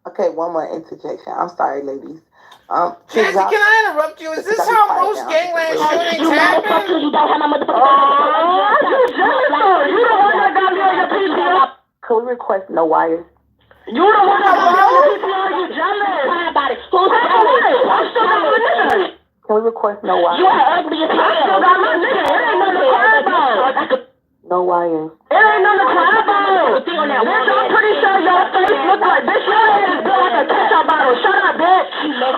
Okay, one more interjection. I'm sorry, ladies. Jesse, can I interrupt you? Is this how most gangland shootings happen? You don't have my motherfucking you jealous? You the one that got me on your PTR. Can we request no wires? You the one that got me on your PTR. You jealous? Cry about it. Who's jealous? I'm still got my nigga. Can we request no wires? You are ugly as hell. I still got my nigga. It ain't nothing to cry about. No wires. It ain't nothing to cry about. Bitch, I'm pretty sure your face look like, bitch, your head is built like a ketchup bottle. Shut up, bitch.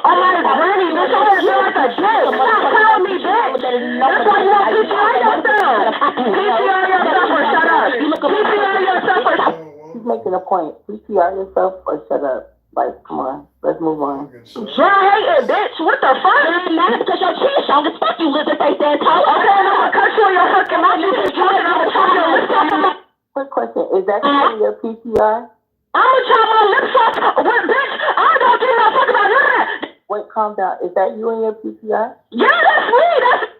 Oh my granny, bitch, your head is built like a dick. Stop telling me, bitch. That's why you don't PTR yourself. PTR yourself or shut up. PTR yourself or shut up. She's making a point. PTR yourself or shut up. Like, come on, let's move on. Dry hating, bitch. What the fuck? It matters because your chin strong as fuck, you lizard face ass hoe. Okay, I'm gonna cut you on your fucking mouth. You keep talking, I'm gonna chop your lips off. Quick question, is that your PTR? I'm gonna chop my lips off. What, bitch? I don't give no fuck about none of that. Wait, calm down. Is that you in your PTR? Yeah, that's me.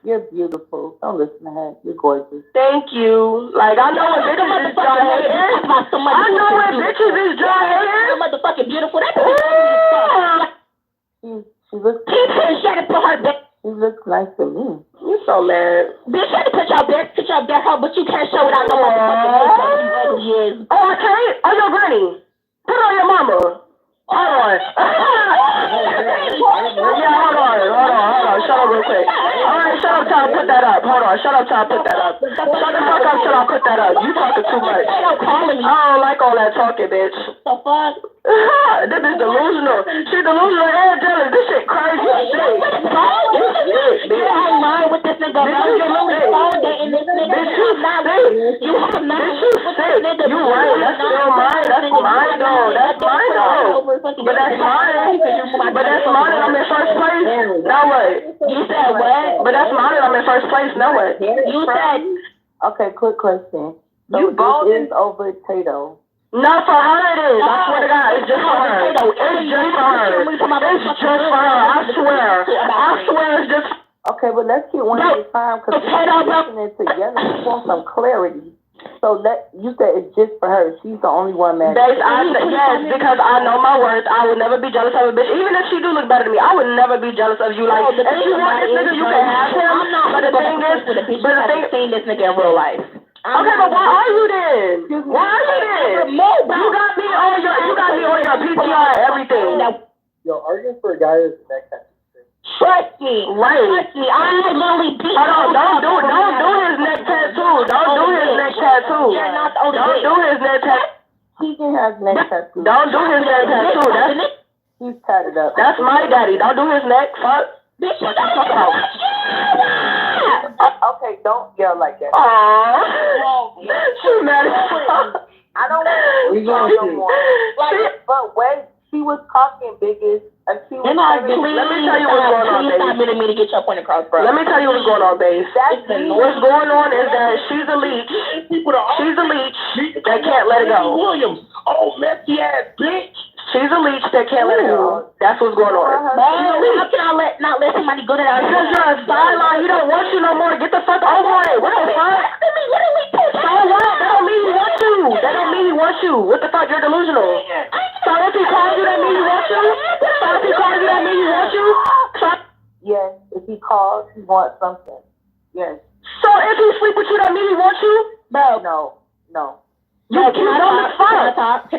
You're beautiful. Don't listen to her. You're gorgeous. Thank you. Like, I know when bitches is dry hair. I know when bitches is dry hair. I'm motherfucking beautiful. That's she looks. Shut up for her, bitch. She looks nice to me. You so mad. Bitch, you had to put your bare hoe, but you can't show it out no motherfucking face. Oh, I can't? Oh, your granny. Put on your mama. Hold on. Yeah, hold on. Shut up real quick. Alright, shut up till I put that up. Hold on, shut up till I put that up. Shut the fuck up till I put that up. You talking too much. I don't like all that talking, bitch. The fuck? This is delusional. She delusional and jealous. This shit crazy as shit. You ain't lying with this nigga. You're really phone dating this nigga. You have not sick. You right. That's still mine. That's mine though. That's mine though. But that's mine. But that's mine and I'm in first place. Now what? You said what? But that's mine and I'm in first place. Now what? You said. Okay, quick question. So you this is over Tato. No, for her it is. I swear to God, it's just for her. It's just for her. It's just for her. I swear it's just. Okay, but let's get one at a time because we're listening together. We want some clarity. So you said it's just for her. She's the only one mad. Yes, because I know my worth. I would never be jealous of a bitch. Even if she do look better than me, I would never be jealous of you. Like, if you want this nigga, you can have him. But the thing is, seen this nigga in real life. Okay, but why are you then? Why are you then? You got me on your PTR and everything. Yo, arguing for a guy is the next time. Trust me. Right. Trust me. I literally beat him. Don't do his neck tattoo. Don't do his neck tattoo. You're not the only Don't do his neck tattoo. He can have neck tattoo. Don't do his neck tattoo. He's tatted up. That's my daddy. Don't do his neck. Fuck. Bitch, you don't talk about. Okay, don't yell like that. Aww. She's mad as fuck. I don't want to yell no more. Like, but wait, she was talking biggest. Let me tell you what's going on, babe. Stop me to get your point across, bro. Let me tell you what's going on, babe. What's going on is that she's a leech. She's a leech that can't let it go. Williams. Oh, messy ass bitch. She's a leech that can't let it go. That's what's going on. How can I not let somebody go to that? Because you're a sideline. He don't want you no more. Get the fuck over it. What the fuck? So what? That don't mean he wants you. That don't mean he wants you. What the fuck? You're delusional. So if he calls you, that means he wants you? So if he calls you, that means he wants you? Yes. If he calls, he wants something. Yes. So if he sleep with you, that means he wants you? Bro. No. Can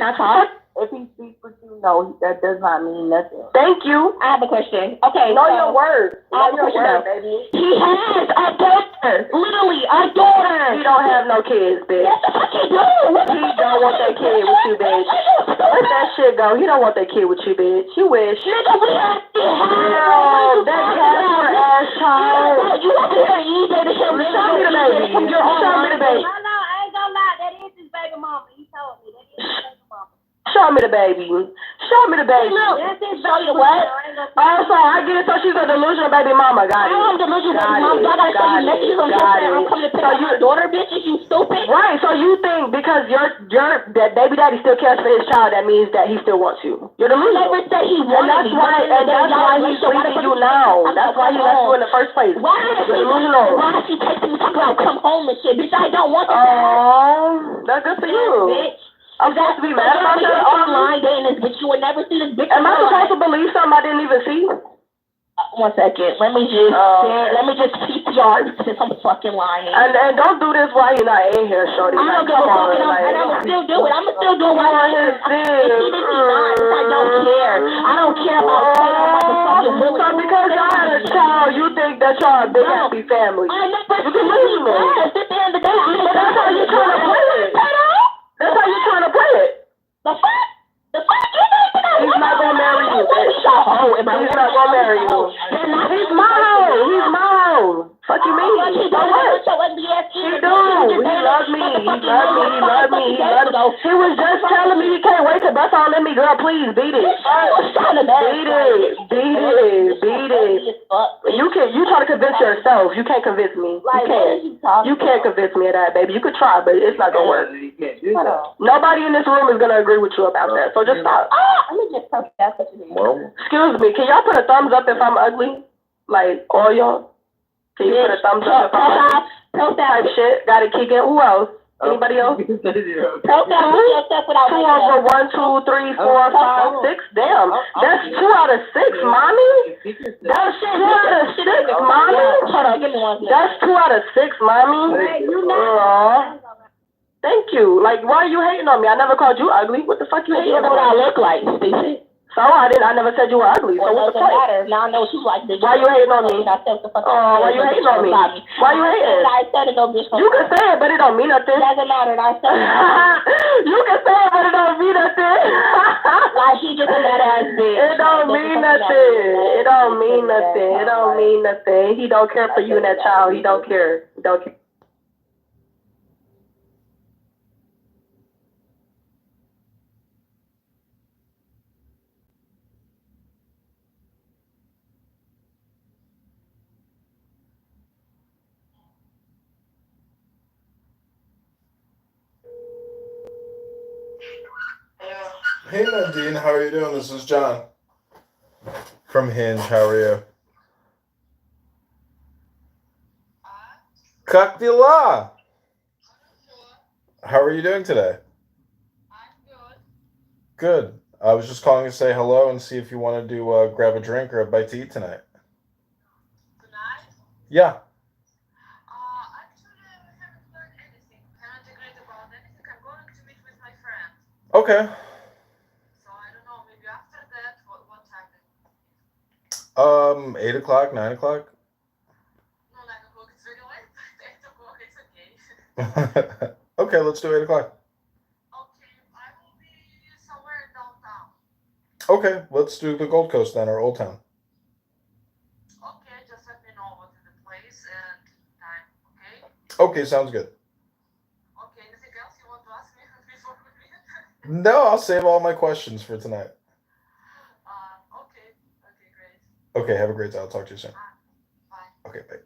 I talk? If he speaks with you, no, that does not mean nothing. Thank you. I have a question. Okay. Know your words. Know your words, baby. He has a daughter. Literally, a daughter. He don't have no kids, bitch. Yes, the fuck he do. He don't want that kid with you, bitch. Let that shit go. He don't want that kid with you, bitch. You wish. Nigga, we have to have. That Casper ass child. You have to hear EJ to show me the baby. Show me the baby. No, I ain't gonna lie. That is his baby mama. He told me. That is his baby mama. Show me the baby. Show me the baby. That's his baby. What? Oh, so I get it. So she's a delusional baby mama. Got it. I'm delusional baby mama. I gotta show you messages on Instagram. I'm coming to pick up your daughter, bitch. Is you stupid? Right. So you think because because that baby daddy still cares for his child, that means that he still wants you. You're delusional. Never said he wanted me. And that's why he's leaving you now. That's why he left you in the first place. Why is she texting me talking about come home and shit? Bitch, I don't want that. Oh, that's good for you. Bitch. I'm supposed to be mad about that? Online dating this bitch. You would never see this bitch. Am I supposed to believe something I didn't even see? 1 second. Let me just PCR since I'm fucking lying. And don't do this while you're not in here, shorty. I don't give a fuck, and I'ma still do it. I'ma still do it while I'm here. If he did me not, I don't care. I don't care about saying I'm motherfucking willing. So because y'all had a child, you think that y'all a big happy family. I never you can lose me. At the end of the day, that's how you trying to play it. That's how you trying to play it. The fuck? The fuck? He's not gonna marry you, bitch. He's not gonna marry you. He's my hoe. He's my hoe. Fuck you mean? So what? He do. He loves me. He loves me. He was just telling me he can't wait to bust all in me, girl. Please beat it. Beat it. You try to convince yourself. You can't convince me. You can't convince me of that, baby. You could try, but it's not gonna work. Nobody in this room is gonna agree with you about that. So just stop. Let me just tell you that's what you mean. Excuse me. Can y'all put a thumbs up if I'm ugly? Like all y'all. Can you put a thumbs up if I'm ugly? Type shit. Got it, Keegan. Who else? Anybody else? 2 over 1, 2, 3, 4, 5, 6. Damn. That's 2 out of 6, mommy. That's 2 out of 6, mommy. Hold on, give me one. That's 2 out of 6, mommy. Thank you. Like, why are you hating on me? I never called you ugly. What the fuck you hating on me? What I look like, stupid. So I never said you were ugly. So what the fuck? Now I know what you like. Why you hating on me? Why you hating on me? Why you hating? I said it, no bitch. You can say it, but it don't mean nothing. It doesn't matter. I said it. You can say it, but it don't mean nothing. Like he just a bad ass bitch. It don't mean nothing. It don't mean nothing. It don't mean nothing. He don't care for you and that child. He don't care. He don't care. Hey Nadine, how are you doing? This is John from Hinge. How are you? Как дела? How are you doing today? I'm good. Good. I was just calling to say hello and see if you wanted to grab a drink or a bite to eat tonight. Tonight? Yeah. Actually, we haven't planned anything. We haven't agreed about anything. I'm going to meet with my friend. Okay. So I don't know, maybe after that, what time? 8 o'clock, 9 o'clock? No, 9 o'clock is very late, but 8 o'clock it's okay. Okay, let's do 8 o'clock. Okay, I will be somewhere downtown. Okay, let's do the Gold Coast then, or Old Town. Okay, just let me know what is the place and time, okay? Okay, sounds good. Okay, anything else you want to ask me before we meet? No, I'll save all my questions for tonight. Okay, great. Okay, have a great day. I'll talk to you soon. Bye. Okay, bye.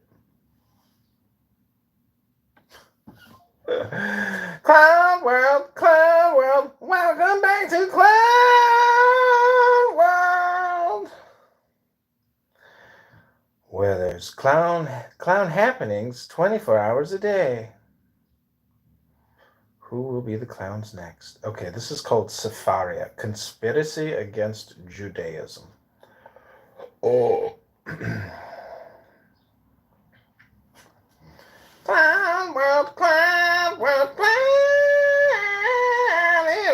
Clown World, welcome back to Clown World, where there's clown happenings 24 hours a day. Who will be the clowns next? Okay, this is called Safaria, Conspiracy Against Judaism. Oh. Clowning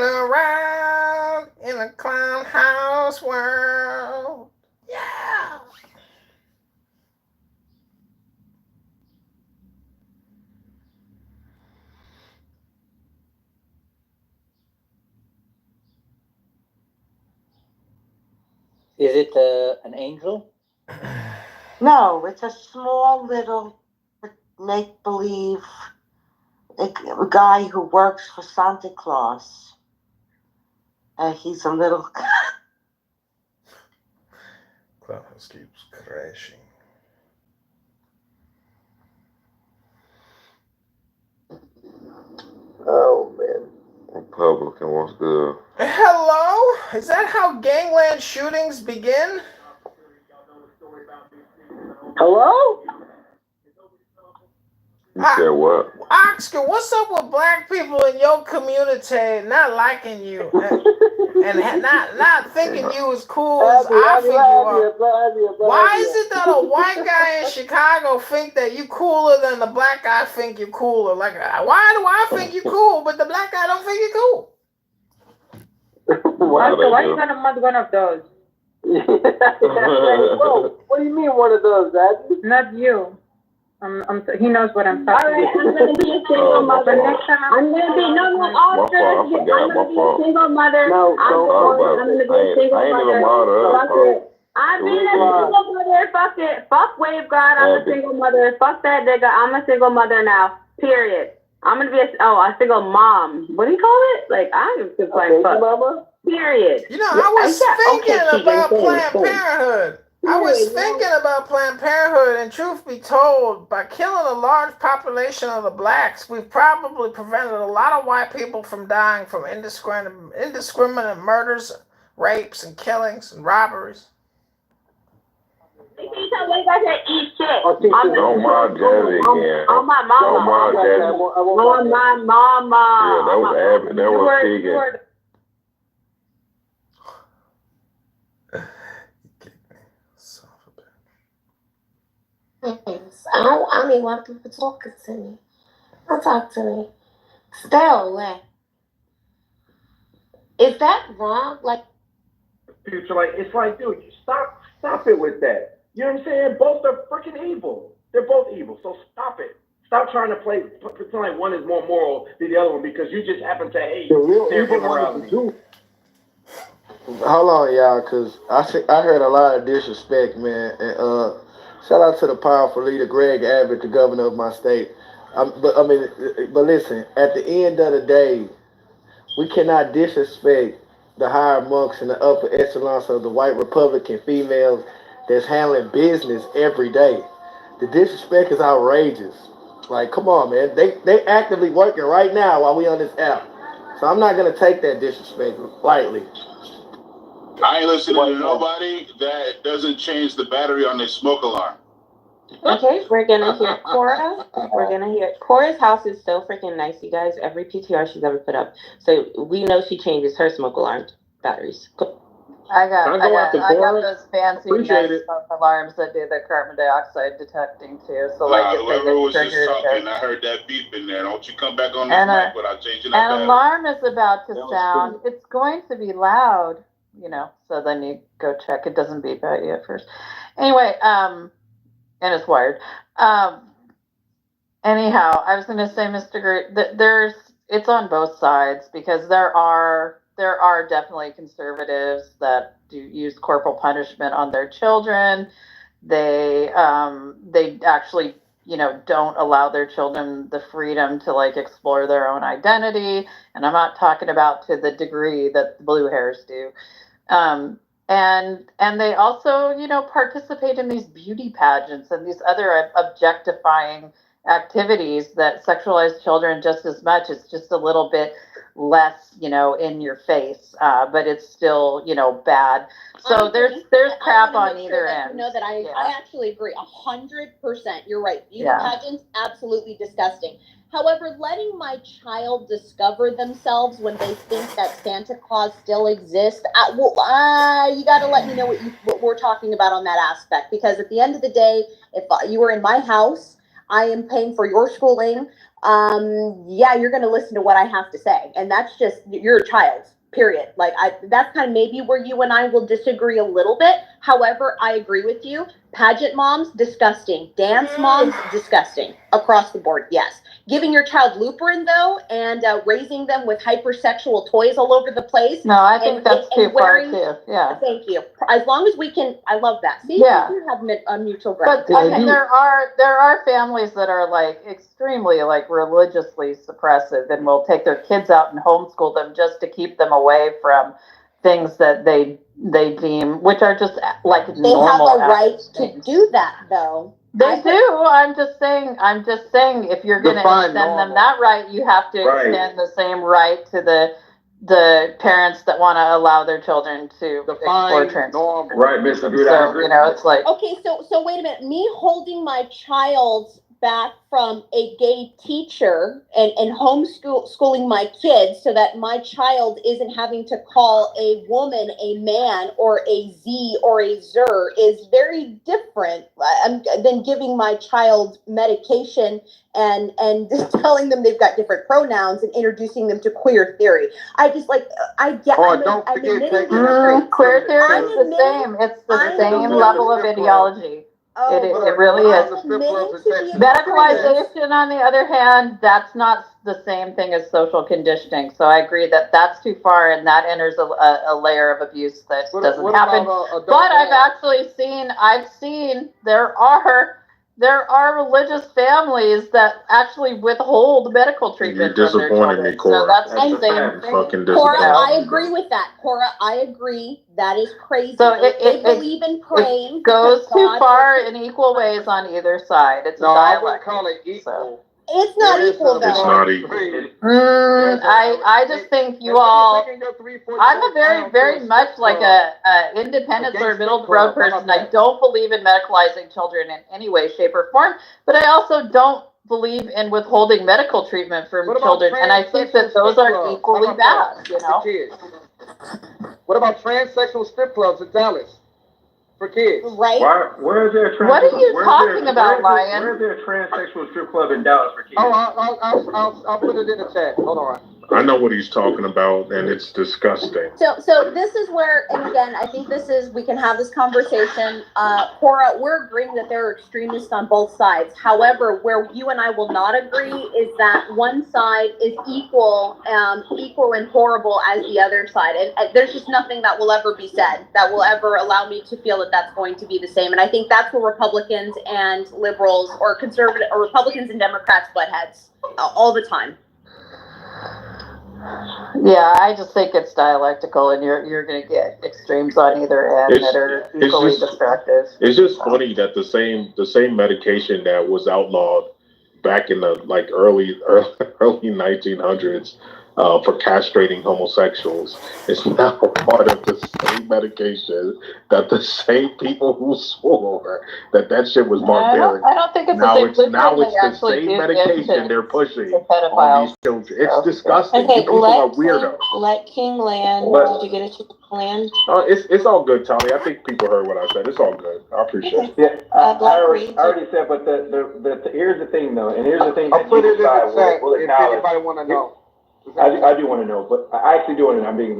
around in a clown house world. Yeah. Is it an angel? No, it's a small little make-believe a guy who works for Santa Claus. He's a little... Clown house keeps crashing. Oh, man. Republican. What's good? Hello? Is that how gangland shootings begin? Hello? You said what? Oscar, what's up with black people in your community not liking you and not thinking you as cool as I think you are? Why is it that a white guy in Chicago think that you cooler than the black guy think you cooler? Like, why do I think you cool, but the black guy don't think you cool? Why you gonna mud one of those? Whoa, what do you mean one of those, Dad? Not you. He knows what I'm talking about. I'm gonna be a single mother. I'm gonna be Oscar. I'm gonna be a single mother. I'm gonna be a single mother. I'm being a single mother. Fuck it. Fuck Wave God. I'm a single mother. Fuck that nigga. I'm a single mother now. Period. I'm gonna be a single mom. What do you call it? Like I'm just like fuck. Mama? Period. You know, I was thinking about Planned Parenthood. I was thinking about Planned Parenthood, and truth be told, by killing a large population of the blacks, we've probably prevented a lot of white people from dying from indiscriminate murders, rapes, and killings, and robberies. You tell me guys to eat shit. Don't mind Jazzy again. On my mama. Don't mind Jazzy. On my mama. Yeah, that was Abby. That was Keegan. I don't even want people talking to me. Don't talk to me. Stay away. Is that wrong? Like, Future, it's like, dude, stop it with that. You know what I'm saying? Both are freaking evil. They're both evil, so stop it. Stop trying to pretend like one is more moral than the other one because you just happen to hate their immorality. Hold on, y'all, because I heard a lot of disrespect, man. And shout out to the powerful leader, Greg Abbott, the governor of my state. But listen, at the end of the day, we cannot disrespect the higher monks and the upper echelons of the white Republican females that's handling business every day. The disrespect is outrageous. Like, come on, man. They actively working right now while we on this app. So I'm not going to take that disrespect lightly. I ain't listening to nobody that doesn't change the battery on their smoke alarm. Okay, we're gonna hear Cora. Cora's house is so freaking nice, you guys. Every PTR she's ever put up, so we know she changes her smoke alarm batteries. I got those fancy nice smoke alarms that do the carbon dioxide detecting too. So whoever was just talking, I heard that beep in there. Don't you come back on this mic without changing that battery. An alarm is about to sound. It's going to be loud, so then you go check. It doesn't beep at you at first. Anyway, and it's wired. Anyhow, I was going to say, Mr. Groot, it's on both sides because there are definitely conservatives that do use corporal punishment on their children. They actually, don't allow their children the freedom to explore their own identity. And I'm not talking about to the degree that the blue hairs do. And they also, participate in these beauty pageants and these other objectifying activities that sexualize children just as much. It's just a little bit less, in your face, but it's still, bad. So there's crap on either end. That I actually agree 100%. You're right. Beauty pageants, absolutely disgusting. However, letting my child discover themselves when they think that Santa Claus still exists, you got to let me know what we're talking about on that aspect. Because at the end of the day, if you were in my house, I am paying for your schooling. You're going to listen to what I have to say. And that's just, you're a child, period. That's kind of maybe where you and I will disagree a little bit. However, I agree with you. Pageant moms, disgusting. Dance moms, disgusting. Across the board, yes. Giving your child Luprin, though, and raising them with hypersexual toys all over the place. No, I think that's too far, too. Yeah. Thank you. As long as we can, I love that. See, we have a mutual ground. But there are families that are extremely religiously suppressive and will take their kids out and homeschool them just to keep them away from things that they deem, which are just normal. They have a right to do that, though. They do. I'm just saying if you're going to extend them that right, you have to extend the same right to the the parents that want to allow their children to explore trans. Right, Mr. Good. So, you know, it's like, Okay, so wait a minute. Me holding my child back from a gay teacher and homeschooling my kids so that my child isn't having to call a woman a man or a Z or a zer is very different than giving my child medication and telling them they've got different pronouns and introducing them to queer theory. I just like, I get, I'm admitting queer theory is the same. It's the same level of ideology. It really is. Medicalization, on the other hand, that's not the same thing as social conditioning. So I agree that that's too far, and that enters a layer of abuse that doesn't happen. But I've seen there are religious families that actually withhold medical treatment from their children. So that's the same thing. Cora, I agree with that. Cora, I agree. That is crazy. So they believe in praying. It goes too far in equal ways on either side. It's a dialect. I wouldn't call it equal. So. It's not equal, though. It's not equal. I just think you all. I'm a very much like a independent sort of middle of the road person. I don't believe in medicalizing children in any way, shape, or form, but I also don't believe in withholding medical treatment from children, and I think that those are equally bad. You know. What about transsexual strip clubs in Dallas for kids? Right. Where is there a What are you talking about, Lion? Where is there a transsexual strip club in Dallas for kids? Oh, I'll put it in the chat. Hold on. I know what he's talking about, and it's disgusting. So this is where, and again, I think we can have this conversation. Cora, we're agreeing that there are extremists on both sides. However, where you and I will not agree is that one side is equal and horrible as the other side. And there's just nothing that will ever be said that will ever allow me to feel that that's going to be the same. And I think that's where Republicans and liberals or conservative or Republicans and Democrats butt heads all the time. Yeah, I just think it's dialectical, and you're going to get extremes on either end that are equally destructive. It's just funny that the same medication that was outlawed back in the early 1900s for castrating homosexuals is now part of the same medication that the same people who swore that shit was barbaric. I don't think it's the same. Now it's the same medication they're pushing on these children. It's disgusting. Okay, People are weirdos. let King land. But- Did you get a chance to land? It's all good, Tommy. I think people heard what I said. It's all good. I appreciate it. Yeah, I Black already said, but here's the thing, though, and here's the thing I'll that put it in the side chat will if acknowledge. anybody want to know. I do want to know, but I actually do want to know. I'm being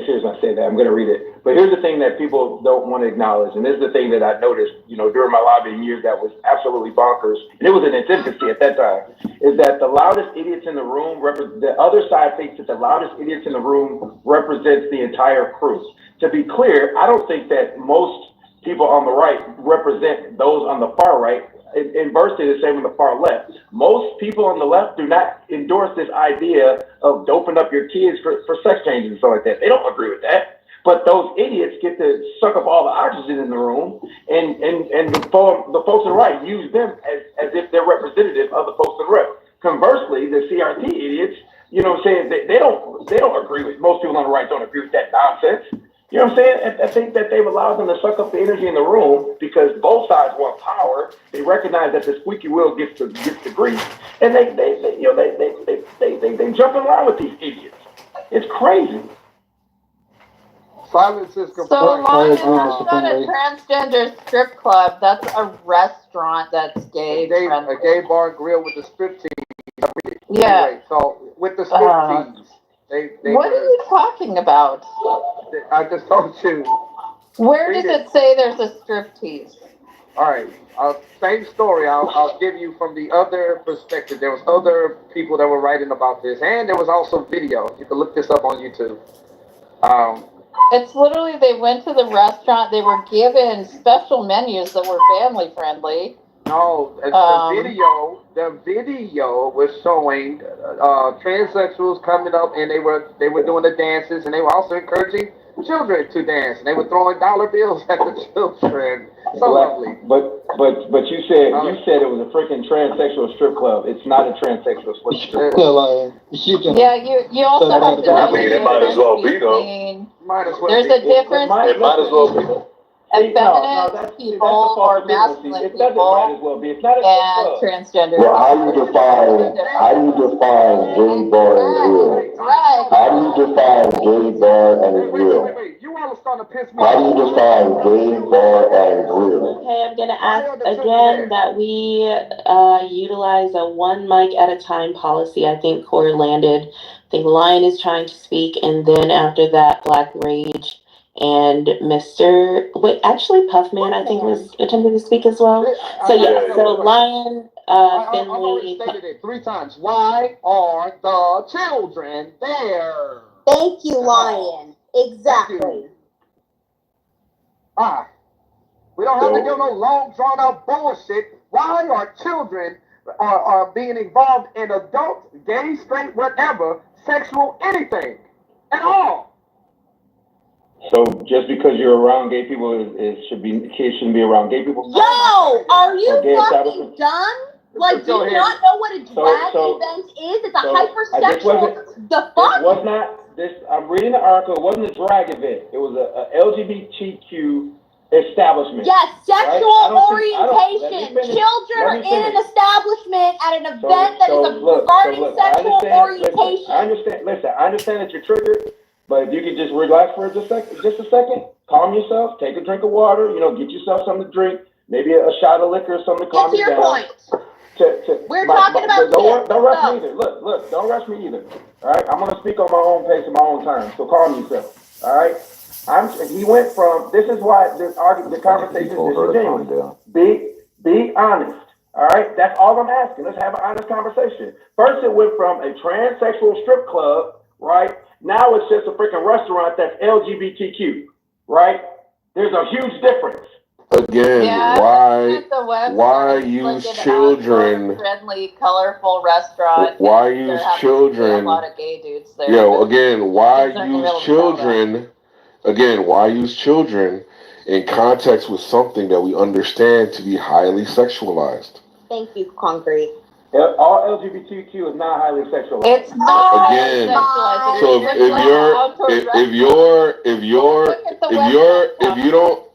serious when I say that. I'm going to read it. But here's the thing that people don't want to acknowledge, and this is the thing that I noticed, during my lobbying years that was absolutely bonkers, and it was in its infancy at that time, is that the loudest idiots in the room, the other side thinks that the loudest idiots in the room represents the entire crew. To be clear, I don't think that most people on the right represent those on the far right. Inversely, the same on the far left. Most people on the left do not endorse this idea of doping up your kids for sex changes and stuff like that. They don't agree with that. But those idiots get to suck up all the oxygen in the room, and the folks on the right use them as if they're representative of the folks on the left. Conversely, the CRT idiots, they don't agree with, most people on the right don't agree with that nonsense. You know what I'm saying? I think that they've allowed them to suck up the energy in the room because both sides want power. They recognize that the squeaky wheel gets the grease, and they jump in line with these idiots. It's crazy. Silence is complete. So, Lion, that's not a transgender strip club. That's a restaurant that's gay. A gay bar and grill with the strip tease. Yeah. Anyway, so with the strip tease. What are you talking about? I just told you. Where does it say there's a striptease? All right. Same story. I'll give you from the other perspective. There was other people that were writing about this, and there was also video. You can look this up on YouTube. It's literally they went to the restaurant. They were given special menus that were family friendly. No, the video was showing transsexuals coming up, and they were doing the dances, and they were also encouraging children to dance. They were throwing dollar bills at the children. So lovely. But you said it was a freaking transsexual strip club. It's not a transsexual strip club. Yeah, you also have to know the difference between. There's a difference between effeminate people or masculine people and transgender people. Well, how you define gay bar and real? How do you define gay bar and real? You all are starting to piss me How do you define gay bar and real? Okay, I'm gonna ask again that we utilize a one mic at a time policy. I think Core landed. I think Lion is trying to speak, and then after that, Black Rage and actually Puffman I think was attempting to speak as well. So yeah, so Lion, I've already Finley. stated it 3 times. Why are the children there? Thank you, Lion. Exactly. We don't have to do no long drawn out bullshit. Why are children are being involved in adult, gay, straight, whatever, sexual anything at all? So just because you're around gay people, kids shouldn't be around gay people? Yo, are you fucking dumb? Like, do you not know what a drag event is? It's a hypersexual. The fuck? This was not this. I'm reading the article. It wasn't a drag event. It was a LGBTQ establishment. Yes, sexual orientation. Children are in an establishment at an event that is regarding sexual orientation. I understand that you're triggered, but if you could just relax for just a second, calm yourself, take a drink of water, get yourself something to drink, maybe a shot of liquor or something to calm you down. Get to your point. We're talking about kids. Don't rush me either. Look, don't rush me either. All right, I'm gonna speak on my own pace and my own time. So calm yourself. All right. He went from. This is why the conversation is disingenuous. Be honest. All right, that's all I'm asking. Let's have an honest conversation. First, it went from a transsexual strip club, right? Now it's just a freaking restaurant that's LGBTQ, right? There's a huge difference. Again, why use children? Friendly, colorful restaurant. Why use children? A lot of gay dudes there. Again, why use children? Again, why use children in context with something that we understand to be highly sexualized? Thank you, Concrete. All LGBTQ is not highly sexualized. It's not. Again, so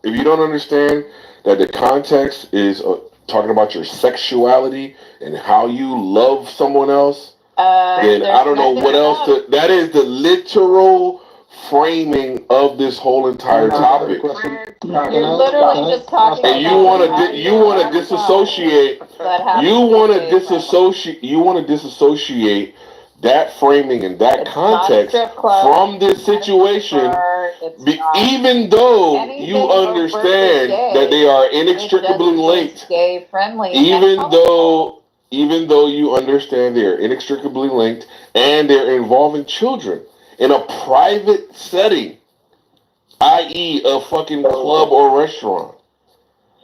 if you don't understand that the context is talking about your sexuality and how you love someone else, then I don't know what else that is the literal framing of this whole entire topic. You're literally just talking and you want to disassociate disassociate that framing and that context from this situation, even though you understand that they are inextricably linked. Even though you understand they are inextricably linked and they're involving children in a private setting, i.e. a fucking club or restaurant.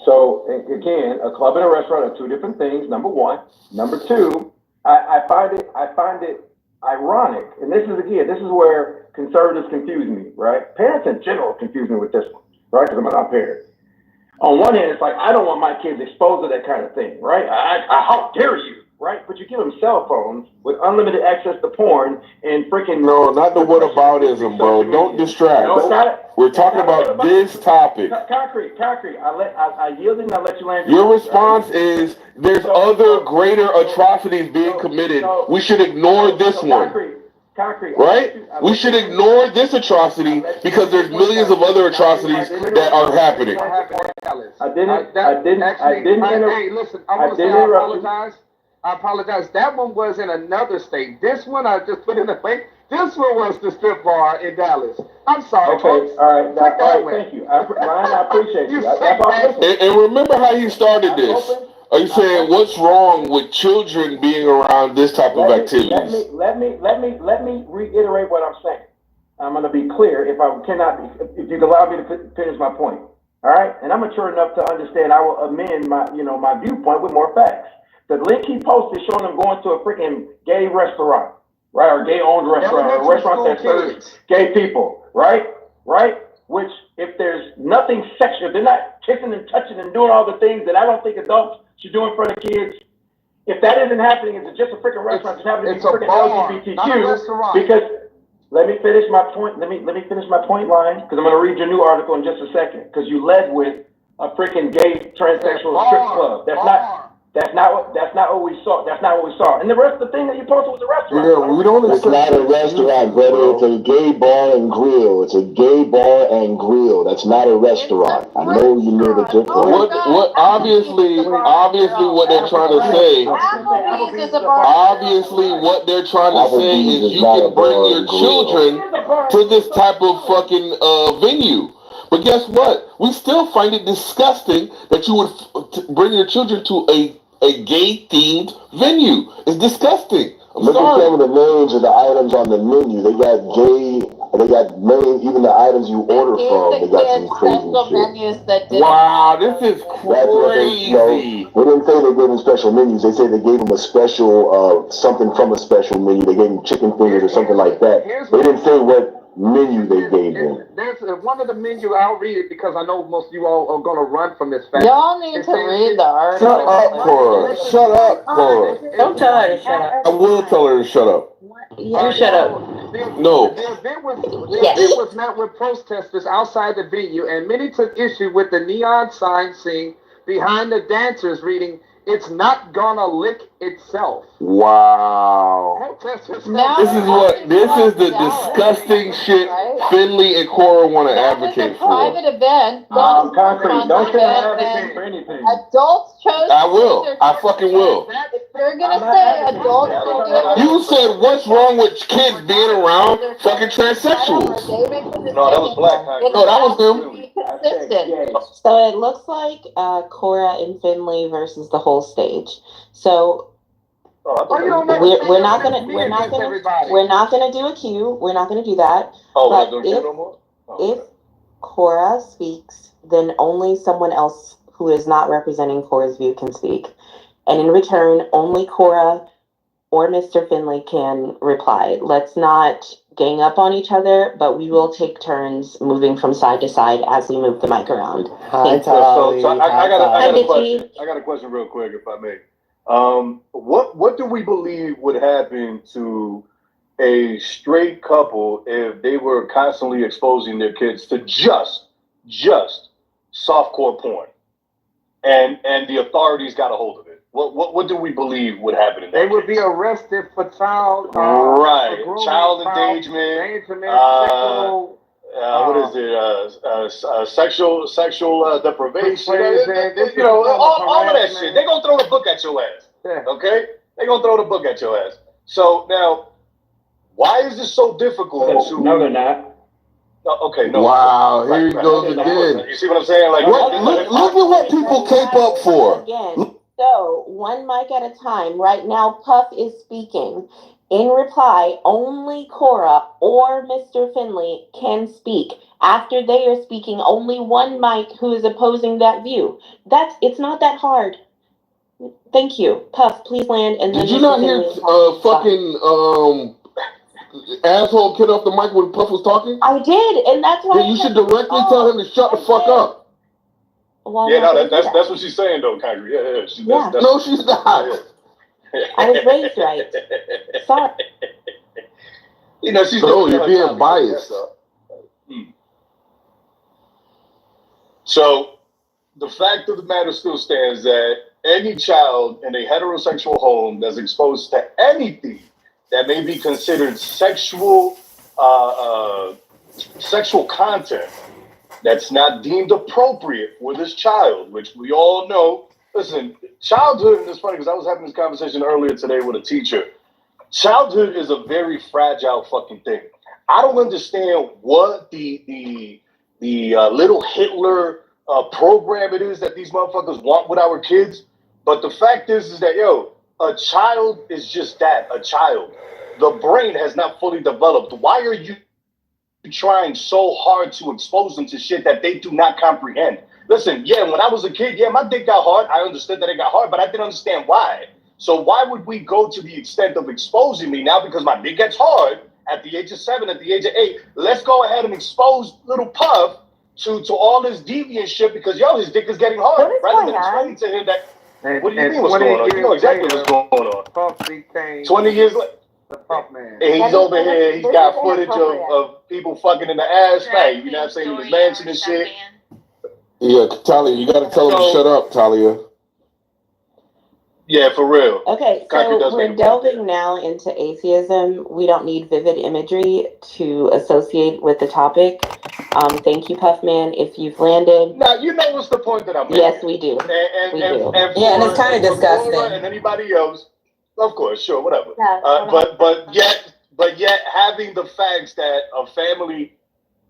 So again, a club and a restaurant are two different things. Number one. Number two, I find it ironic, and this is where conservatives confuse me, right? Parents in general confuse me with this one, right? Because I'm not a parent. On one hand, it's like I don't want my kids exposed to that kind of thing, right? How dare you? Right, but you give them cell phones with unlimited access to porn and freaking. No, not the whataboutism, bro. Don't distract. No, we're talking about this topic. Concrete. I yielded and I let you land. Your response is there's other greater atrocities being committed. We should ignore this one. Concrete. Right? We should ignore this atrocity because there's millions of other atrocities that are happening. I didn't Hey, listen, I want to say I apologize. That one was in another state. This one I just put in the plate. This one was the strip bar in Dallas. I'm sorry, folks. All right, thank you. Ryan, I appreciate you. And remember how you started this. Are you saying what's wrong with children being around this type of activities? Let me reiterate what I'm saying. I'm going to be clear if you can allow me to finish my point. All right? And I'm mature enough to understand I will amend my viewpoint with more facts. The link he posted showing them going to a freaking gay restaurant, right? Or gay-owned restaurant, or a restaurant that serves gay people, right? right? Which, if there's nothing sexual, they're not kissing and touching and doing all the things that I don't think adults should do in front of kids. If that isn't happening, it's just a freaking restaurant. It's happening to be freaking LGBTQ. Because let me finish my point. Let me finish my point line, because I'm going to read your new article in just a second. Because you led with a freaking gay transsexual strip club. That's not what we saw. That's not what we saw. And the rest of the thing that you posted was a restaurant. Yeah, we don't. It's not a restaurant, brother. It's a gay bar and grill. It's a gay bar and grill. That's not a restaurant. I know you know the difference. What? Obviously, what they're trying to say. Obviously, what they're trying to say is you can bring your children to this type of fucking venue. But guess what? We still find it disgusting that you would bring your children to a gay-themed venue. It's disgusting. Look at some of the names of the items on the menu. They got gay. They got even the items you order from. They got some crazy shit. Wow, this is crazy. They didn't say they gave them special menus. They said they gave them a special something from a special menu. They gave them chicken fingers or something like that. They didn't say what menu they gave them. There's one of the menu. I'll read it because I know most of you all are gonna run from this fact. Y'all need to read the article. Shut up, Cora. Shut up, Cora. Don't tell her to shut up. I will tell her to shut up. You shut up. No. The event was met with protesters outside the venue, and many took issue with the neon sign seen behind the dancers reading, "It's not gonna lick itself." Wow. This is the disgusting shit Finley and Cora want to advocate for. Private event. Concrete. Don't say I advocate for anything. Adults chose. I will. I fucking will. If they're gonna say adults can do it. You said what's wrong with kids being around fucking transsexuals? No, that was black. No, that was them. Consistent. So it looks like Cora and Finley versus the whole stage. So we're not gonna do a queue. We're not gonna do that. But if Cora speaks, then only someone else who is not representing Cora's view can speak. And in return, only Cora or Mr. Finley can reply. Let's not gang up on each other, but we will take turns moving from side to side as we move the mic around. I got a question. I got a question real quick, if I may. What do we believe would happen to a straight couple if they were constantly exposing their kids to just softcore porn, and the authorities got a hold of it? What do we believe would happen in that? They would be arrested for child child engagement, sexual. What is it? Sexual deprivation. All of that shit. They're gonna throw the book at your ass. Yeah. Okay? They're gonna throw the book at your ass. So now, why is this so difficult to? No, they're not. Okay, no. Wow, here he goes again. You see what I'm saying? Like, look at what people cape up for. Again. So one mic at a time. Right now, Puff is speaking. In reply, only Cora or Mr. Finley can speak. After they are speaking, only one mic who is opposing that view. It's not that hard. Thank you. Puff, please land. And then did you not hear fucking asshole kid off the mic when Puff was talking? I did, and that's why. Then you should directly tell him to shut the fuck up. That's what she's saying though, Kyrie. Yeah. No, she's not. Yeah. I was raised right. Sorry. She's you're being biased. So the fact of the matter still stands that any child in a heterosexual home that's exposed to anything that may be considered sexual content that's not deemed appropriate for this child, which we all know. Listen, childhood, and it's funny because I was having this conversation earlier today with a teacher. Childhood is a very fragile fucking thing. I don't understand what the little Hitler program it is that these motherfuckers want with our kids. But the fact is that, a child is just that, a child. The brain has not fully developed. Why are you trying so hard to expose them to shit that they do not comprehend? Listen, when I was a kid, my dick got hard. I understood that it got hard, but I didn't understand why. So why would we go to the extent of exposing me now because my dick gets hard at the age of 7, at the age of 8, let's go ahead and expose little Puff to all this deviant shit because, his dick is getting hard. Rather than explaining to him that, what do you mean what's going on? You know exactly what's going on. Puff became 20 years later. the Puff man. And he's over here, he's got footage of people fucking in the ass, right? You know what I'm saying? In his mansion and shit. Yeah, Talia, you gotta tell him to shut up, Talia. Yeah, for real. Okay, so we're delving now into atheism. We don't need vivid imagery to associate with the topic. Thank you, Puffman. If you've landed. Now, you know what's the point that I'm making. Yes, we do. We do. And it's kind of disgusting. And anybody else, of course, sure, whatever. Yeah, But yet having the facts that a family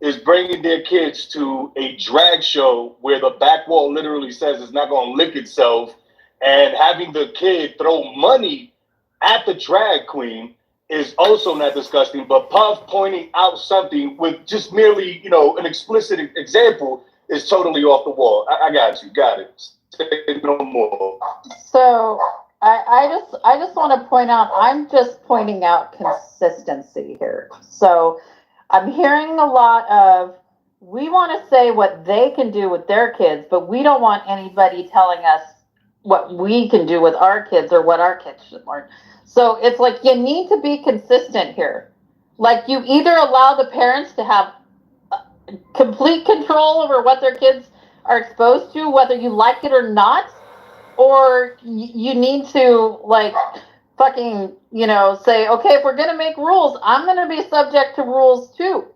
is bringing their kids to a drag show where the back wall literally says it's not going to lick itself, and having the kid throw money at the drag queen is also not disgusting. But Puff pointing out something with just merely, an explicit example is totally off the wall. I got you. Got it. Say no more. So I just want to point out, I'm just pointing out consistency here. So I'm hearing a lot of, we want to say what they can do with their kids, but we don't want anybody telling us what we can do with our kids or what our kids should learn. So it's like, you need to be consistent here. Like, you either allow the parents to have complete control over what their kids are exposed to, whether you like it or not, or you need to fucking, say, okay, if we're going to make rules, I'm going to be subject to rules too.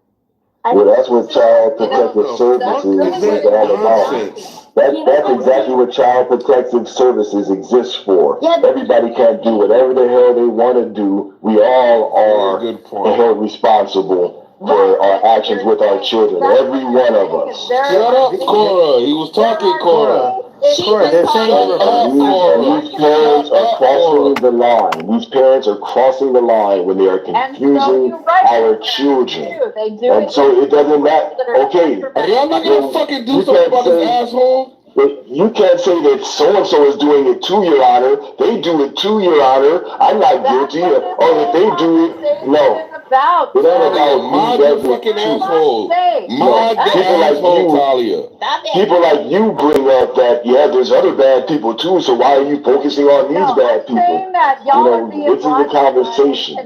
Well, that's what Child Protective Services is all about. That's exactly what Child Protective Services exists for. Everybody can't do whatever the hell they want to do. We all are held responsible for our actions with our children. Every one of us. Shut up, Cora. He was talking, Cora. These parents are crossing the line. These parents are crossing the line when they are confusing our children. And so it doesn't matter. Okay. Are y'all not gonna fucking do something about this asshole? You can't say that so-and-so is doing it too, Your Honor. They do it too, Your Honor. I'm not guilty. Or if they do it, no. It ain't about mind your fucking asshole. Mind the asshole, Talia. People like you bring up that, there's other bad people too, so why are you focusing on these bad people? This is the conversation.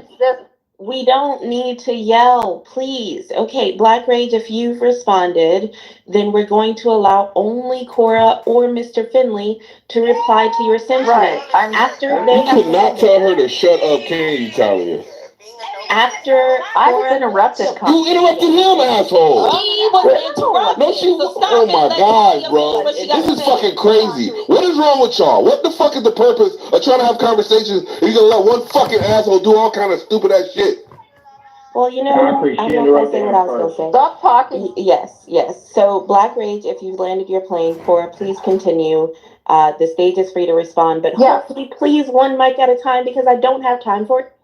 We don't need to yell, please. Okay, Black Rage, if you've responded, then we're going to allow only Cora or Mr. Finley to reply to your sentiment. Right. You could not tell her to shut up, can you, Talia? After I was interrupted. You interrupted him, asshole. He was interrupted. No, she was. Oh my God, bro. This is fucking crazy. What is wrong with y'all? What the fuck is the purpose of trying to have conversations and you're gonna let one fucking asshole do all kind of stupid ass shit? Well, I'm not gonna say what I was gonna say. Stop talking. Yes. So, Black Rage, if you've landed your plane, Cora, please continue. The stage is free to respond, but hopefully, please, one mic at a time because I don't have time for it.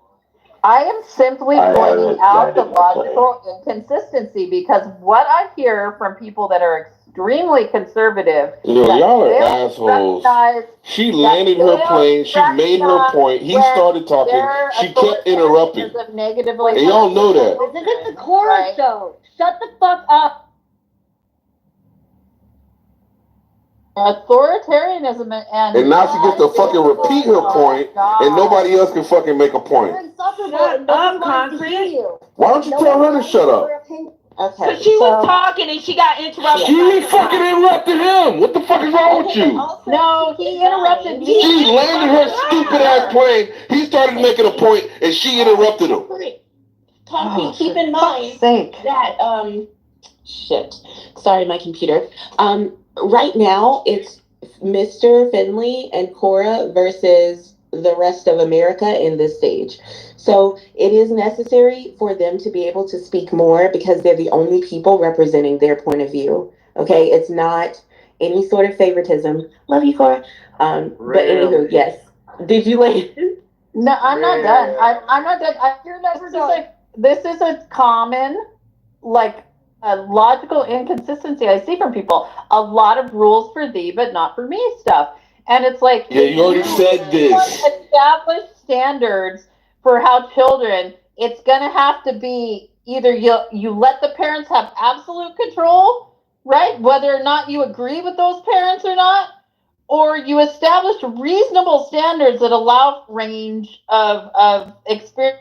I am simply pointing out the logical inconsistency because what I hear from people that are extremely conservative. Y'all are assholes. She landed her plane. She made her point. He started talking. She kept interrupting. And y'all know that. This isn't the Cora show. Shut the fuck up. Authoritarianism and now she gets to fucking repeat her point, and nobody else can fucking make a point. Shut up, Concrete. Why don't you tell her to shut up? Okay. She was talking and she got interrupted. She fucking interrupted him. What the fuck is wrong with you? No, he interrupted me. She landed her stupid ass plane. He started making a point, and she interrupted him. Concrete, keep in mind that shit. Sorry, my computer. Right now, it's Mr. Finley and Cora versus the rest of America in this stage. So it is necessary for them to be able to speak more because they're the only people representing their point of view. Okay, it's not any sort of favoritism. Love you, Cora. But anywho, yes. Did you land? No, I'm not done. I'm not done. This is a common, a logical inconsistency I see from people. A lot of rules for thee, but not for me stuff. And it's like, you already said this. Established standards for how children it's gonna have to be either you let the parents have absolute control, right? Whether or not you agree with those parents or not, or you establish reasonable standards that allow range of experience,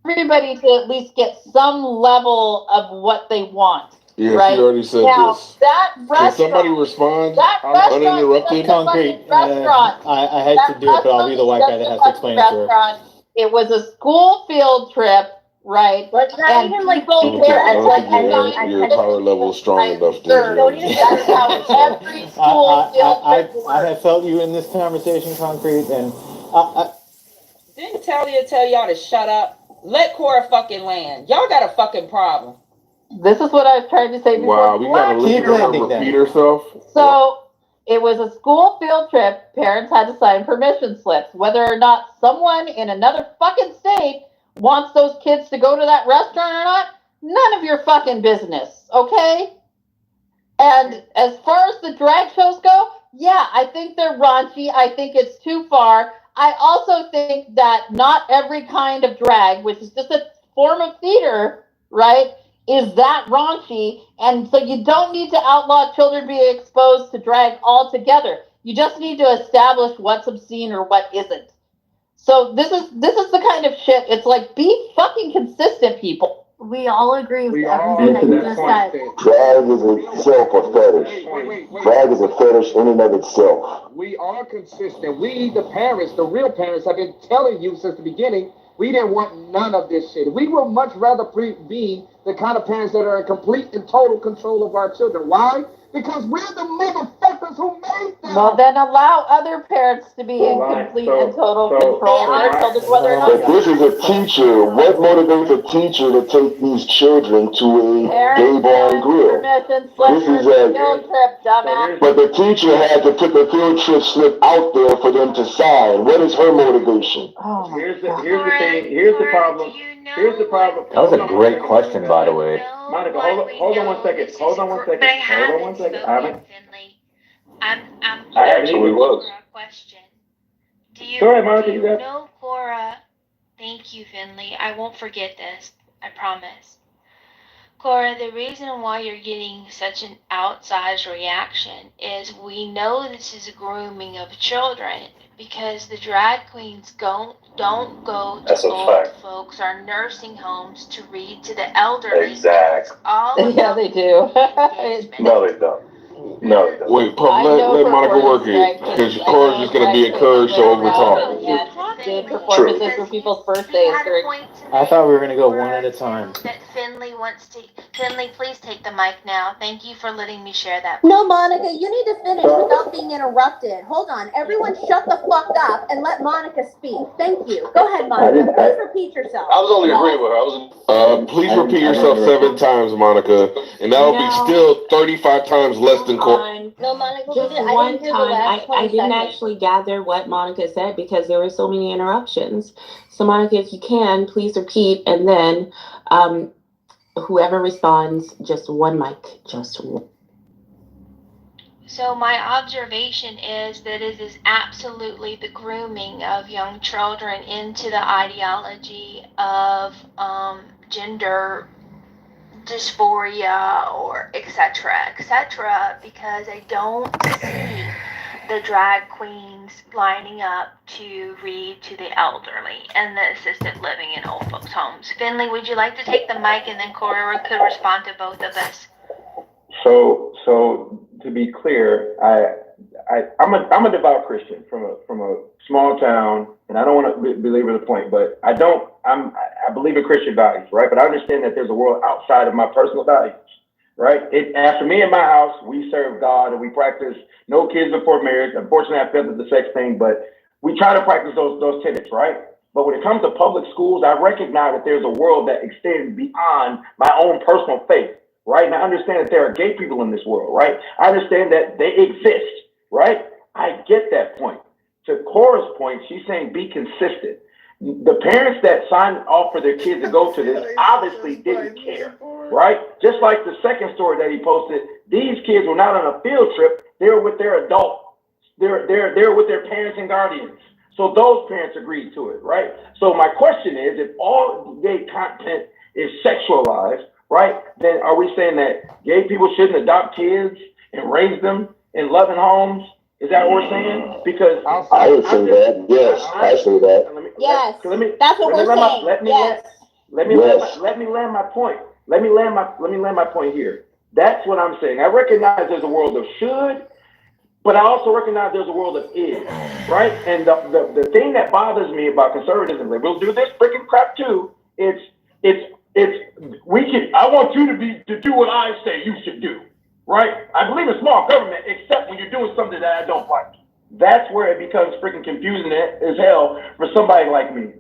everybody to at least get some level of what they want. Yeah, right? she already said Now, this. that Can somebody restaurant, respond that restaurant, uninterrupted? Concrete. restaurant. I hate That to do it, but I'll be the white guy that has to explain it to her. restaurant. It was a school field trip, right? Let's not And even like people treat I it don't as like think your power level is strong enough, then. don't even that's how every school field trip works. I have felt you in this conversation, Concrete, and Didn't Talia tell y'all to shut up? Let Cora fucking land. Y'all got a fucking problem. This is what I was trying to say before. Wow, we gotta listen to her repeat herself. So it was a school field trip. Parents had to sign permission slips. Whether or not someone in another fucking state wants those kids to go to that restaurant or not, none of your fucking business, okay? And as far as the drag shows go, yeah, I think they're raunchy. I think it's too far. I also think that not every kind of drag, which is just a form of theater, right, is that raunchy. And so you don't need to outlaw children being exposed to drag altogether. You just need to establish what's obscene or what isn't. So this is the kind of shit. It's like, be fucking consistent, people. We all agree with We all everything that you that's just point. said. Drag is itself a fetish. Drag is a fetish in and of itself. We are consistent. We, the parents, the real parents, have been telling you since the beginning, we didn't want none of this shit. We would much rather be the kind of parents that are in complete and total control of our children. Why? Because we're the motherfuckers who made them. Well, then allow other parents to be in complete and total control of their children, whether or not. If this is a teacher, what motivates a teacher to take these children to a gay bar and grill? This is a field trip, dumbass. But the teacher had to put the field trip slip out there for them to sign. What is her motivation? Here's the thing. Here's the problem. Here's the problem. That was a great question, by the way. Monica, hold on 1 second. Hold on 1 second. Hold on 1 second. I'm I haven't here even for a question. Do you, Go ahead, Monica, do you you got it. know Cora? Thank you, Finley. I won't forget this. I promise. Cora, the reason why you're getting such an outsized reaction is we know this is grooming of children because the drag queens don't go That's to a old fact. folks or nursing homes to read to the elderly. Exactly. All Yeah, they do. No, they don't. No, they don't. Wait, Pop, let Monica work it, because Cora's just gonna be encouraged to overtalk. Did performances for people's birthdays during. I thought we were gonna go one at a time. That Finley wants to. Finley, please take the mic now. Thank you for letting me share that. No, Monica, you need to finish without being interrupted. Hold on. Everyone shut the fuck up and let Monica speak. Thank you. Go ahead, Monica. Please repeat yourself. I was only agreeing with her. I wasn't. Please repeat yourself 7 times, Monica, and that'll be still 35 times less than Cora. No, Monica, Just I one didn't hear the time, last 20 I didn't seconds. actually gather what Monica said because there were so many interruptions. So Monica, if you can, please repeat, and then whoever responds, just one mic, just one. So my observation is that it is absolutely the grooming of young children into the ideology of gender dysphoria or etc., because I don't see the drag queens lining up to read to the elderly and the assisted living in old folks' homes. Finley, would you like to take the mic and then Cora could respond to both of us? So to be clear, I'm a devout Christian from a small town, and I don't want to belabor the point, but I believe in Christian values, right? But I understand that there's a world outside of my personal values, right? After me and my house, we serve God and we practice no kids before marriage. Unfortunately, I failed at the sex thing, but we try to practice those tenets, right? But when it comes to public schools, I recognize that there's a world that extends beyond my own personal faith, right? And I understand that there are gay people in this world, right? I understand that they exist, right? I get that point. To Cora's point, she's saying be consistent. The parents that signed off for their kids to go to this obviously didn't care, right? Just like the second story that he posted, these kids were not on a field trip. They were with their adult. They're with their parents and guardians, So those parents agreed to it, right? So my question is, if all gay content is sexualized, right, then are we saying that gay people shouldn't adopt kids and raise them in loving homes? Is that what we're saying? Because I would say that. Yes, I say that. Yes, that's what we're saying. Yes. Let me land my point. Let me land my point here. That's what I'm saying. I recognize there's a world of should, but I also recognize there's a world of is, right? And the thing that bothers me about conservatism, liberals do this freaking crap too. I want you to do what I say you should do, right? I believe in small government, except when you're doing something that I don't like. That's where it becomes freaking confusing as hell for somebody like me.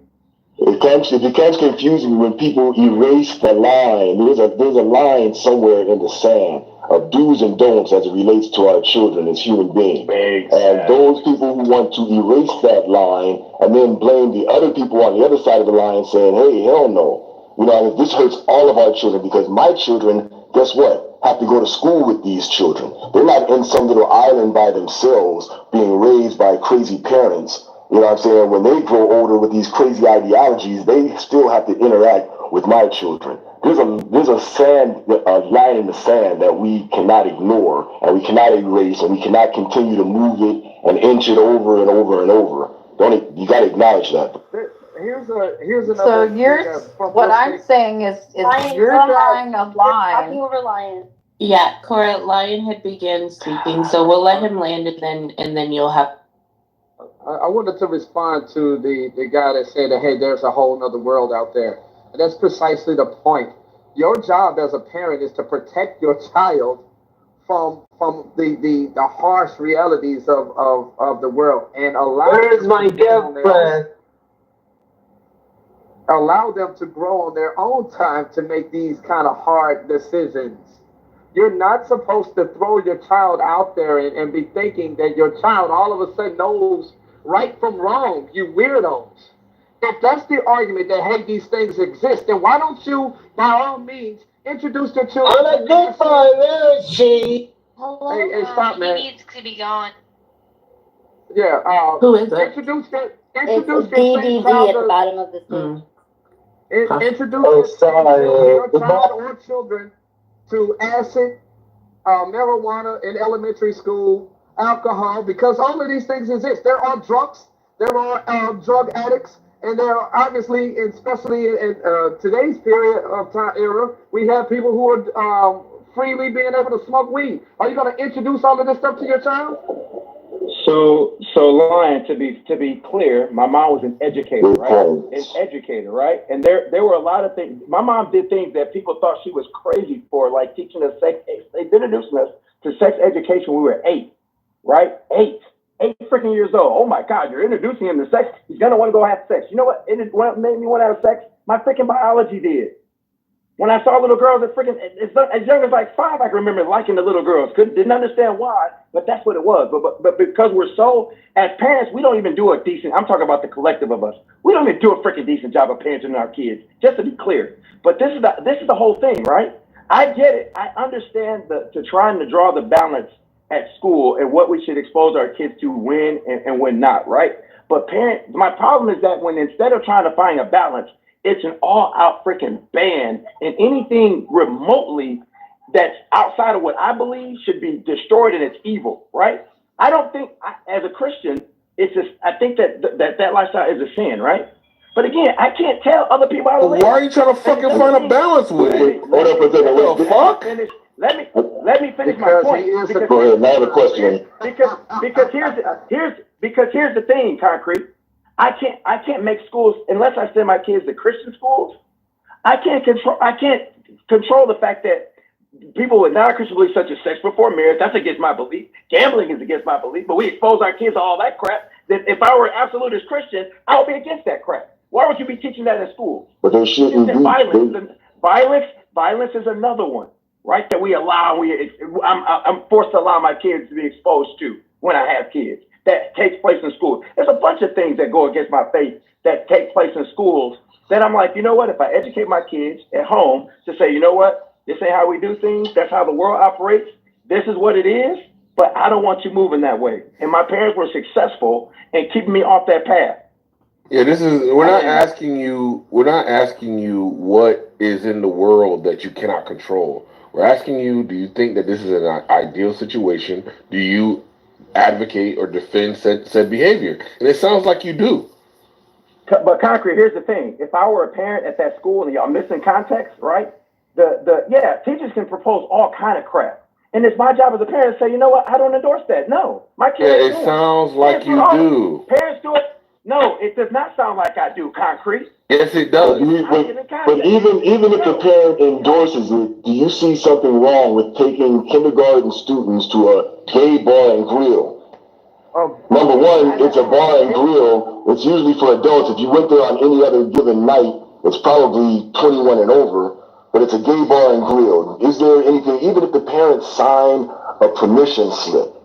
It becomes confusing when people erase the line. There's a line somewhere in the sand of do's and don'ts as it relates to our children as human beings. And those people who want to erase that line and then blame the other people on the other side of the line saying, hey, hell no. You know, this hurts all of our children because my children, guess what, have to go to school with these children. They're not in some little island by themselves being raised by crazy parents. You know what I'm saying? When they grow older with these crazy ideologies, they still have to interact with my children. There's a line in the sand that we cannot ignore and we cannot erase and we cannot continue to move it and inch it over and over and over. You got to acknowledge that. Here's another. So what I'm saying is you're drawing a line. Talking over Lion. Yeah, Cora, Lion had begun speaking, so we'll let him land and then you'll have. I wanted to respond to the guy that said that, hey, there's a whole other world out there. And that's precisely the point. Your job as a parent is to protect your child from the harsh realities of the world and allow them to grow on their own time to make these kind of hard decisions. You're not supposed to throw your child out there and be thinking that your child all of a sudden knows right from wrong, you weirdos. If that's the argument that, hey, these things exist, then why don't you, by all means, introduce your children to Hello? Hey, stop, man. He needs to be gone. Yeah, who is it? Introduce your DDD at the bottom of the stage. Introduce your child or children to acid, marijuana in elementary school, alcohol, because all of these things exist. There are drunks, there are drug addicts, and there are obviously, especially in today's period of time era, we have people who are freely being able to smoke weed. Are you going to introduce all of this stuff to your child? So Lion, to be clear, my mom was an educator, right? An educator, right? And there were a lot of things. My mom did things that people thought she was crazy for, like teaching us sex. They introduced us to sex education when we were 8, right? 8 freaking years old. Oh my God, you're introducing him to sex. He's gonna want to go have sex. You know what made me want to have sex? My freaking biology did. When I saw little girls at freaking, as young as like 5, I can remember liking the little girls. Didn't understand why, but that's what it was. But because we're so, as parents, we don't even do a decent, I'm talking about the collective of us. We don't even do a freaking decent job of parenting our kids, just to be clear. But this is the whole thing, right? I get it. I understand to trying to draw the balance at school and what we should expose our kids to when and when not, right? But my problem is that when instead of trying to find a balance, it's an all-out freaking ban, and anything remotely that's outside of what I believe should be destroyed, and it's evil, right? I don't think, as a Christian, I think that lifestyle is a sin, right? But again, I can't tell other people how to live. Why are you trying to fucking find a balance with it? Hold up a second. What the fuck? Let me finish my point. Go ahead, now the question. Because here's the thing, Concrete. I can't make schools unless I send my kids to Christian schools. I can't control the fact that people with non-Christian beliefs such as sex before marriage, that's against my belief. Gambling is against my belief, but we expose our kids to all that crap. That if I were an absolutist Christian, I would be against that crap. Why would you be teaching that in schools? But there shouldn't be. Violence is another one, right? That we allow. I'm forced to allow my kids to be exposed to when I have kids. That takes place in schools. There's a bunch of things that go against my faith that take place in schools. Then I'm like, you know what? If I educate my kids at home to say, you know what? This ain't how we do things. That's how the world operates. This is what it is. but I don't want you moving that way. And my parents were successful in keeping me off that path. Yeah, we're not asking you what is in the world that you cannot control. We're asking you, do you think that this is an ideal situation? Do you advocate or defend said behavior? And it sounds like you do. But Concrete, here's the thing. If I were a parent at that school and y'all missing context, right? Teachers can propose all kind of crap. And it's my job as a parent to say, you know what, I don't endorse that. No. My kid ain't doing it. Sounds like you do. Parents do it. No, it does not sound like I do, Concrete. Yes, it does. But even if the parent endorses it, do you see something wrong with taking kindergarten students to a gay bar and grill? Number one, it's a bar and grill. It's usually for adults. If you went there on any other given night, it's probably 21 and over. But it's a gay bar and grill. Is there anything, even if the parents sign a permission slip,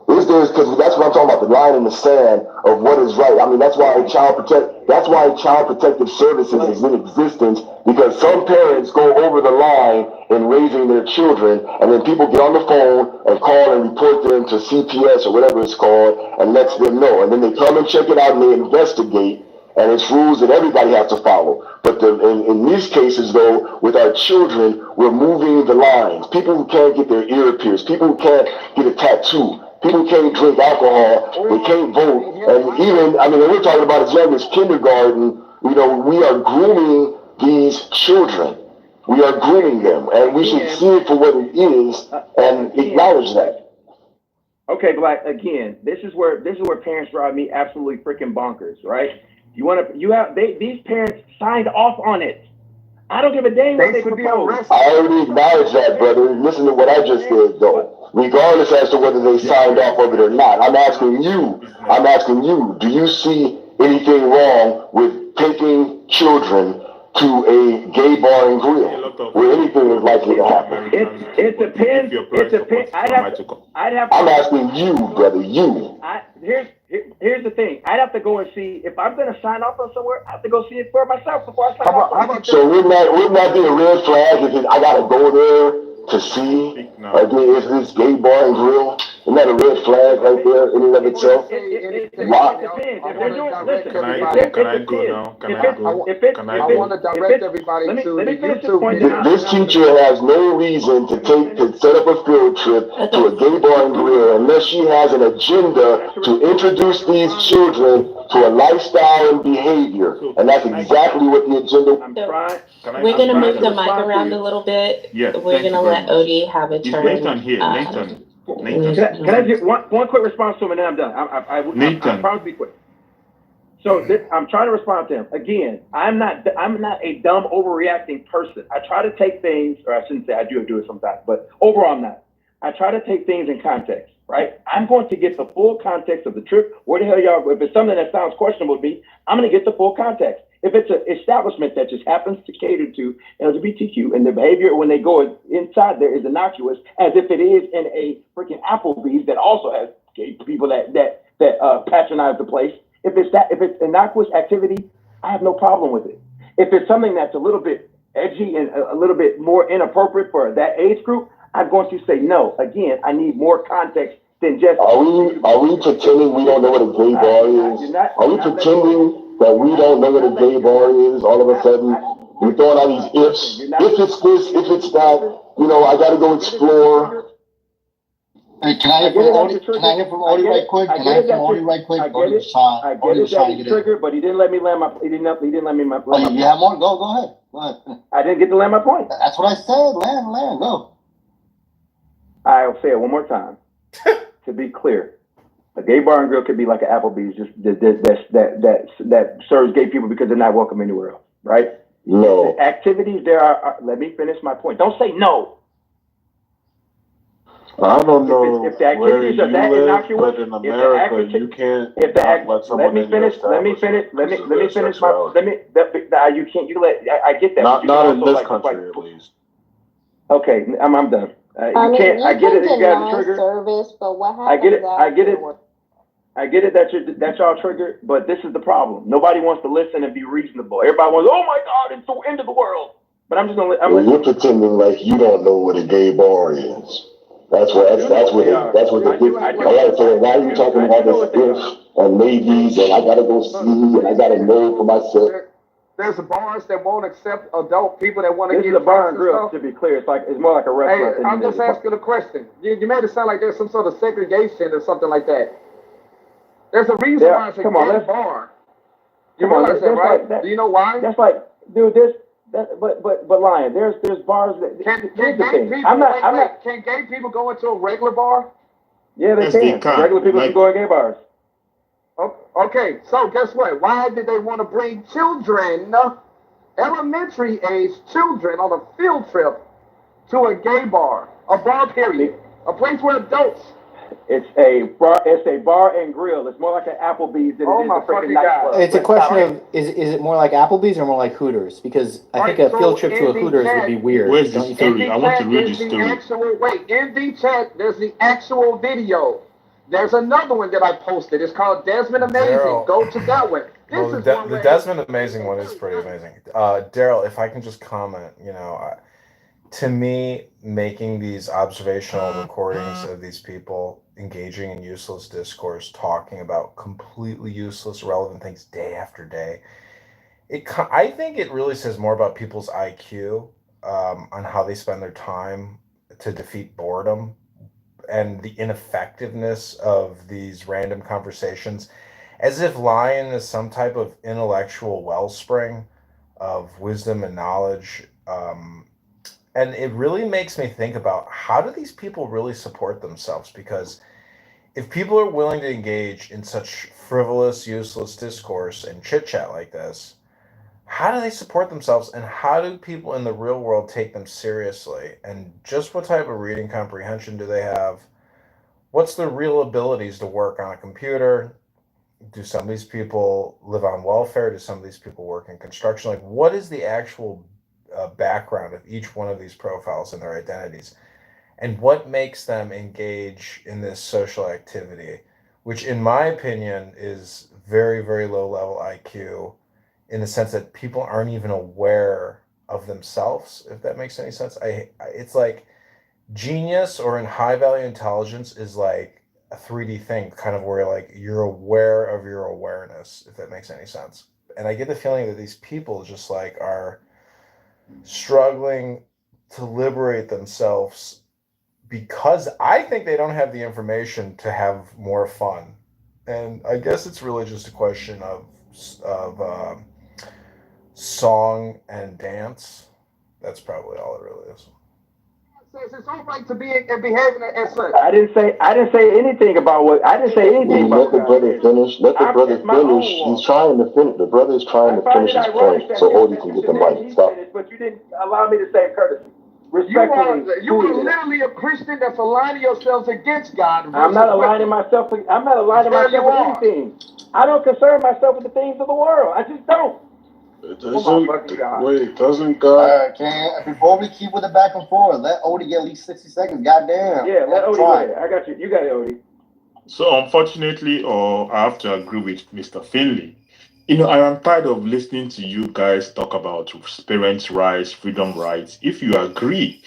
is there, because that's what I'm talking about, the line in the sand of what is right. I mean, that's why child protective services is in existence, because some parents go over the line in raising their children, and then people get on the phone and call and report them to CPS or whatever it's called, and lets them know. And then they come and check it out and they investigate, and it's rules that everybody has to follow. But in these cases, though, with our children, we're moving the lines. People who can't get their ear pierced, people who can't get a tattoo, people can't drink alcohol, they can't vote, and even, I mean, we're talking about as young as kindergarten, you know, we are grooming these children. We are grooming them, and we should see it for what it is and acknowledge that. Okay, Black, again, this is where parents drive me absolutely freaking bonkers, right? These parents signed off on it. I don't give a damn what they propose. I already acknowledge that, brother. Listen to what I just said, though. Regardless as to whether they signed off of it or not, I'm asking you, do you see anything wrong with taking children to a gay bar and grill where anything is likely to happen? It depends. I'm asking you, brother, you. Here's the thing. I'd have to go and see, if I'm going to sign off on somewhere, I have to go see it for myself before I sign off. So wouldn't that be a red flag if I got to go there to see, is this gay bar and grill? Isn't that a red flag right there in and of itself? It depends. If they're doing, listen. Can I go now? I want to direct everybody to the YouTube. This teacher has no reason to set up a field trip to a gay bar and grill unless she has an agenda to introduce these children to a lifestyle and behavior. And that's exactly what the agenda. We're going to move the mic around a little bit. Yeah, we're going to let Odie have a turn. Nathan here. Nathan. Can I just one quick response to him and then I'm done. I promise to be quick. So I'm trying to respond to him. Again, I'm not a dumb overreacting person. I try to take things, or I shouldn't say I do it sometimes, but overall I'm not. I try to take things in context, right? I'm going to get the full context of the trip. Where the hell y'all, if it's something that sounds questionable to me, I'm going to get the full context. If it's an establishment that just happens to cater to LGBTQ and the behavior when they go inside there is innocuous, as if it is in a freaking Applebee's that also has gay people that patronize the place. If it's innocuous activity, I have no problem with it. If it's something that's a little bit edgy and a little bit more inappropriate for that age group, I'm going to say no. Again, I need more context than just. Are we pretending we don't know what a gay bar is? Are we pretending that we don't know what a gay bar is? All of a sudden, we're throwing out these ifs. If it's this, if it's that, I got to go explore. Hey, can I hear from Odie right quick? I get it that he's triggered, but he didn't let me land my. He didn't let me land my. You have more? Go ahead. I didn't get to land my point. That's what I said. Land, go. I'll say it one more time. To be clear, a gay bar and grill could be like an Applebee's, just that serves gay people because they're not welcome anywhere else, right? No. The activities there are. Let me finish my point. Don't say no. I don't know if the activities are that innocuous, but in America you can't let someone let me finish my. You can't. You let. I get that. Not in this country, at least. Okay, I'm done. You can't. I get it. You got a trigger. Service, but what happens? I get it that y'all triggered, but this is the problem. Nobody wants to listen and be reasonable. Everybody wants, oh my God, it's the end of the world. But I'm just gonna. You're pretending like you don't know what a gay bar is. That's what they do. So why are you talking about this and maybes and I gotta go see and I gotta know for myself? There's bars that won't accept adult people that want to This get is a bar and drinks grill, to be clear. It's more like a restaurant. Hey, I'm just asking a question. You made it sound like there's some sort of segregation or something like that. There's a reason why it's a gay bar. You realize that, right? Do you know why? That's like, dude, but Lion, there's bars that. Can gay people go into a regular bar? Yeah, they can. Regular people can go in gay bars. Okay, so guess what? Why did they want to bring children, elementary age children, on a field trip to a gay bar, a bar period, a place where adults? It's a bar and grill. It's more like an Applebee's than it is a freaking nightclub. It's a question of is it more like Applebee's or more like Hooters? Because I think a field trip to a Hooters would be weird. Where's the story? I want to read the story. In the chat, there's the actual video. There's another one that I posted. It's called Desmond Amazing. Daryl, Go to that one. the Desmond Amazing one is pretty amazing. Daryl, if I can just comment, to me, making these observational recordings of these people engaging in useless discourse, talking about completely useless, relevant things day after day, I think it really says more about people's IQ on how they spend their time to defeat boredom and the ineffectiveness of these random conversations, as if Lion is some type of intellectual wellspring of wisdom and knowledge. And it really makes me think about, how do these people really support themselves? Because if people are willing to engage in such frivolous, useless discourse and chit-chat like this, how do they support themselves, and how do people in the real world take them seriously? And just what type of reading comprehension do they have? What's their real abilities to work on a computer? Do some of these people live on welfare? Do some of these people work in construction? Like, what is the actual background of each one of these profiles and their identities? And what makes them engage in this social activity, which in my opinion is very, very low level IQ, in the sense that people aren't even aware of themselves, if that makes any sense. It's like genius or in high value intelligence is like a 3D thing, kind of where like you're aware of your awareness, if that makes any sense. And I get the feeling that these people just like are struggling to liberate themselves because I think they don't have the information to have more fun. And I guess it's really just a question of song and dance. That's probably all it really is. It's all right to be and behaving as such. I didn't say anything about what. I didn't say anything about. Let the brother finish. Let the brother finish. He's trying to finish. The brother is trying to finish his point, so Odie can get the mic. Stop. But you didn't allow me to say courtesy. Respectfully, you are literally a Christian that's aligning yourselves against God. I'm not aligning myself with anything. I don't concern myself with the things of the world. I just don't. Doesn't God? Before we keep with the back and forth, let Odie get at least 60 seconds. Goddamn. Yeah, let Odie go ahead. I got you. You got it, Odie. So unfortunately, I have to agree with Mr. Finley. I am tired of listening to you guys talk about parents' rights, freedom rights. If you agree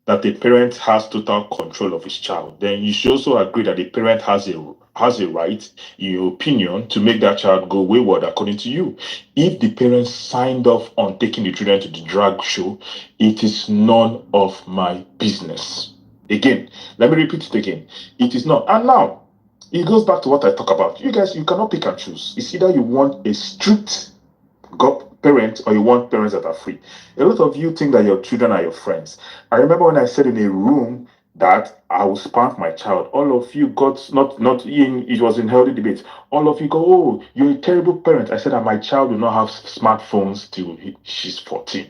that the parent has total control of his child, then you should also agree that the parent has a right, in your opinion, to make that child go wayward according to you. If the parents signed off on taking the children to the drag show, it is none of my business. Again, let me repeat it again. It is not. And now, it goes back to what I talk about. You guys, you cannot pick and choose. It's either you want a strict parent or you want parents that are free. A lot of you think that your children are your friends. I remember when I said in a room that I will spank my child. All of you got not in. It was in healthy debate. All of you go, "Oh, you're a terrible parent." I said that my child will not have smartphones till she's 14.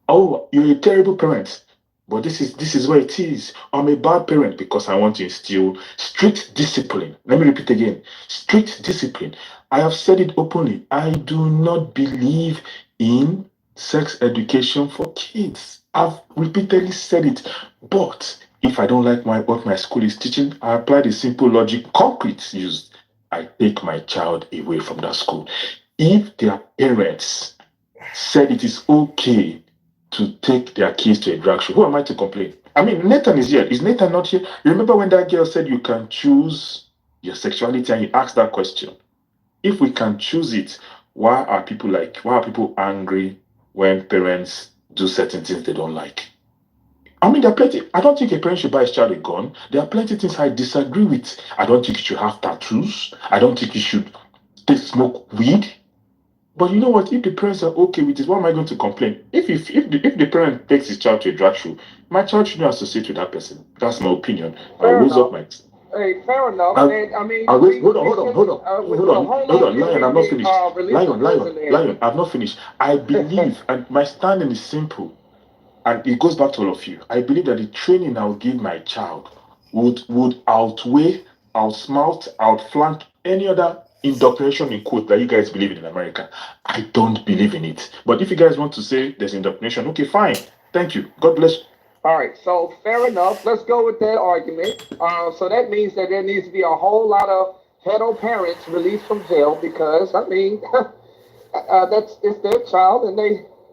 "Oh, you're a terrible parent." But this is where it is. I'm a bad parent because I want to instill strict discipline. Let me repeat again. Strict discipline. I have said it openly. I do not believe in sex education for kids. I've repeatedly said it. But if I don't like what my school is teaching, I apply the simple logic concrete used. I take my child away from that school. If their parents said it is okay to take their kids to a drag show, who am I to complain? I mean, Nathan is here. Is Nathan not here? You remember when that girl said you can choose your sexuality and you asked that question? If we can choose it, why are people angry when parents do certain things they don't like? I mean, there are plenty. I don't think a parent should buy his child a gun. There are plenty of things I disagree with. I don't think you should have tattoos. I don't think you should smoke weed. But you know what? If the parents are okay with it, why am I going to complain? If the parent takes his child to a drag show, my child shouldn't associate with that person. That's my opinion. I'll raise up my. Hey, fair enough. I'll, And I mean, I'll raise, hold on, we hold on, should, hold on, hold on, Lion. I'm not finished. release from prison then. Lion. I've not finished. I believe, and my standing is simple, and it goes back to all of you. I believe that the training I'll give my child would outweigh, outsmart, outflank any other indoctrination in quote that you guys believe in America. I don't believe in it. But if you guys want to say there's indoctrination, okay, fine. Thank you. God bless. All right, so fair enough. Let's go with that argument. So that means that there needs to be a whole lot of pedo parents released from jail because, I mean, it's their child and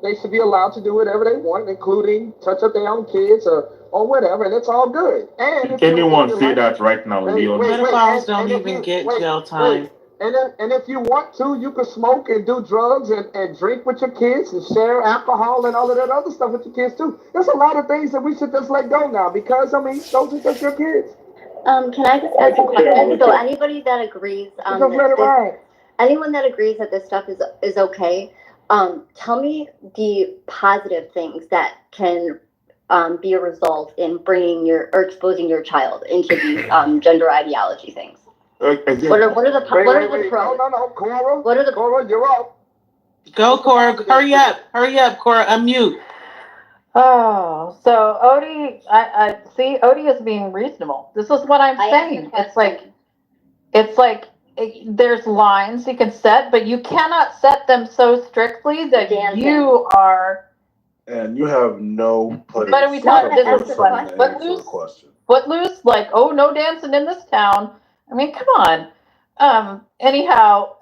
they should be allowed to do whatever they want, including touch up their own kids or whatever, and it's all good. And if anyone say that right now, Leon? Pedophiles don't even get jail time. And if you want to, you can smoke and do drugs and drink with your kids and share alcohol and all of that other stuff with your kids too. There's a lot of things that we should just let go now because, I mean, those are just your kids. Can I just ask a question? So anybody that agrees, anyone that agrees that this stuff is okay, tell me the positive things that can be a result in bringing or exposing your child into these gender ideology things. What are the pros? No, Cora. What are the Cora? You're up. Go, Cora. Hurry up, Cora. Unmute. Oh, so Odie, I see Odie is being reasonable. This is what I'm saying. It's like there's lines you can set, but you cannot set them so strictly that you are. And you have no place. But are we talking? This is funny. Footloose, like, oh, no dancing in this town. I mean, come on. Anyhow,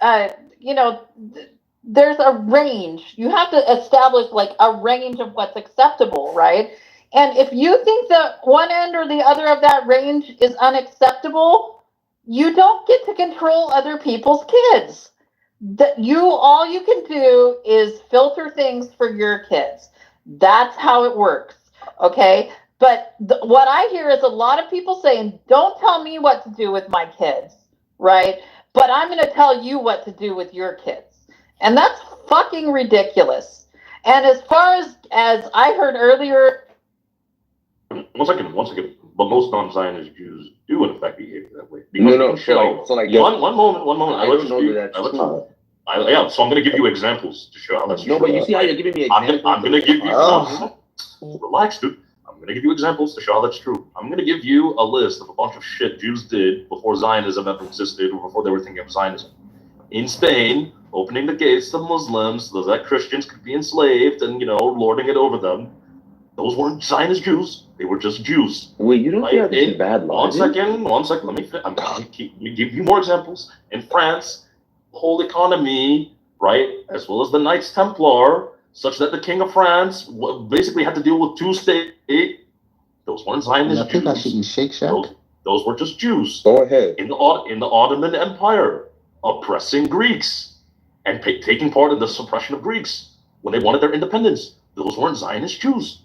there's a range. You have to establish like a range of what's acceptable, right? And if you think that one end or the other of that range is unacceptable, you don't get to control other people's kids. All you can do is filter things for your kids. That's how it works. Okay. But what I hear is a lot of people saying, don't tell me what to do with my kids, right? But I'm going to tell you what to do with your kids. And that's fucking ridiculous. And as far as I heard earlier... One second. But most non-Zionist Jews do in fact behave that way. No. One moment. I don't know that's true. So I'm going to give you examples to show how that's true. No, but you see how you're giving me examples? I'm going to give you... Relax, dude. I'm going to give you examples to show how that's true. I'm going to give you a list of a bunch of shit Jews did before Zionism ever existed or before they were thinking of Zionism. In Spain, opening the gates to Muslims so that Christians could be enslaved and, lording it over them. Those weren't Zionist Jews. They were just Jews. Wait, you don't think that's bad logic? One second. I'm going to give you more examples. In France, the whole economy, right, as well as the Knights Templar, such that the King of France basically had to deal with two states. Those weren't Zionist Jews. I think I should eat Shake Shack. Those were just Jews. Go ahead. In the Ottoman Empire, oppressing Greeks and taking part in the suppression of Greeks when they wanted their independence. Those weren't Zionist Jews.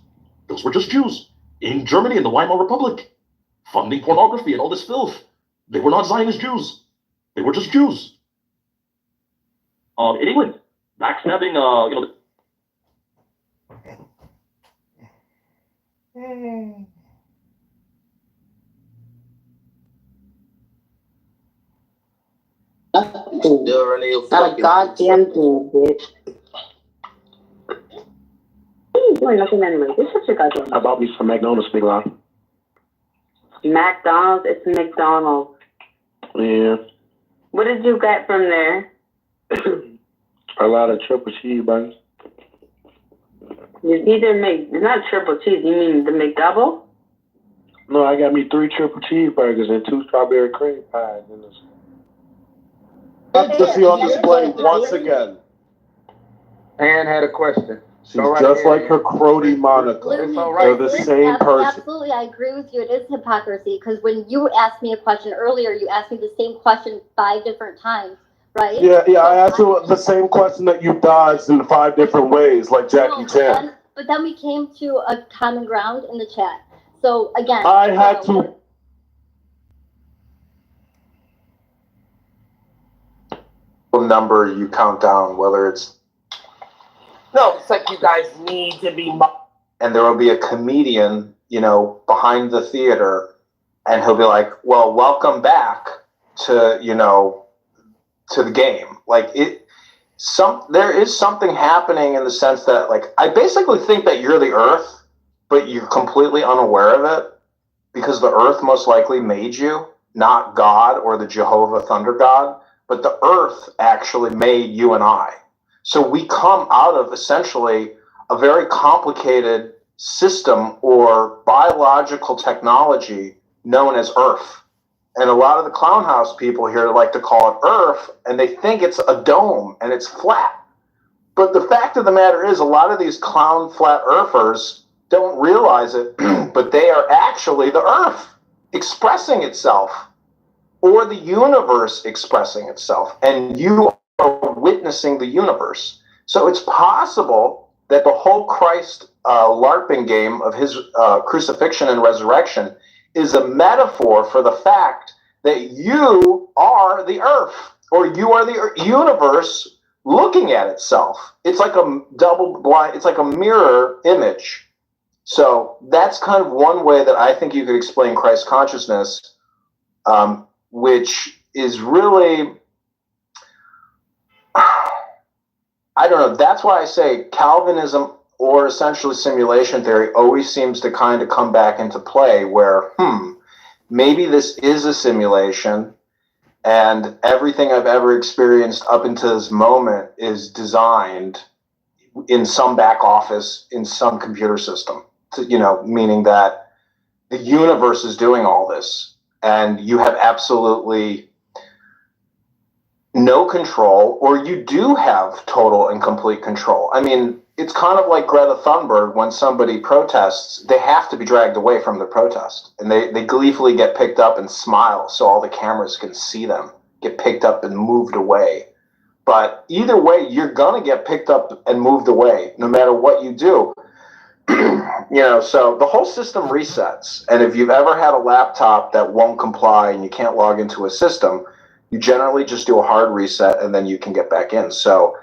Those were just Jews. In Germany, in the Weimar Republic, funding pornography and all this filth. They were not Zionist Jews. They were just Jews. In England, backstabbing, Still running your Not a goddamn thing, bitch. What are you doing nothing anyway? This is your guys doing. I bought me some McDonald's, big line. McDonald's? It's McDonald's. Yeah. What did you get from there? A lot of triple cheeseburgers. It's not triple cheese. You mean the McDouble? No, I got me 3 triple cheeseburgers and 2 strawberry cream pies. Empathy on display once again. Ann had a question. She's just like her crony Monica. They're the same person. Absolutely, I agree with you. It is hypocrisy because when you asked me a question earlier, you asked me the same question 5 different times, right? Yeah, I asked you the same question that you dodged in 5 different ways, like Jackie Chan. But then we came to a common ground in the chat. So again, I had to. Number you count down, whether it's. No, it's like you guys need to be. And there will be a comedian, behind the theater, and he'll be like, "Well, welcome back to, to the game." Like there is something happening in the sense that, like, I basically think that you're the Earth, but you're completely unaware of it because the Earth most likely made you, not God or the Jehovah Thunder God, but the Earth actually made you and I. So we come out of essentially a very complicated system or biological technology known as Earth. And a lot of the clown house people here like to call it Earth, and they think it's a dome and it's flat. But the fact of the matter is, a lot of these clown flat earthers don't realize it, but they are actually the Earth expressing itself, or the universe expressing itself, and you are witnessing the universe. So it's possible that the whole Christ LARPing game of his crucifixion and resurrection is a metaphor for the fact that you are the Earth, or you are the universe looking at itself. It's like a double blind, it's like a mirror image. So that's kind of one way that I think you could explain Christ consciousness, which is really, I don't know, that's why I say Calvinism or essentially simulation theory always seems to kind of come back into play where, maybe this is a simulation and everything I've ever experienced up until this moment is designed in some back office, in some computer system, meaning that the universe is doing all this and you have absolutely no control, or you do have total and complete control. I mean, it's kind of like Greta Thunberg. When somebody protests, they have to be dragged away from the protest, and they gleefully get picked up and smile so all the cameras can see them get picked up and moved away. But either way, you're gonna get picked up and moved away no matter what you do. So the whole system resets, and if you've ever had a laptop that won't comply and you can't log into a system, you generally just do a hard reset and then you can get back in. So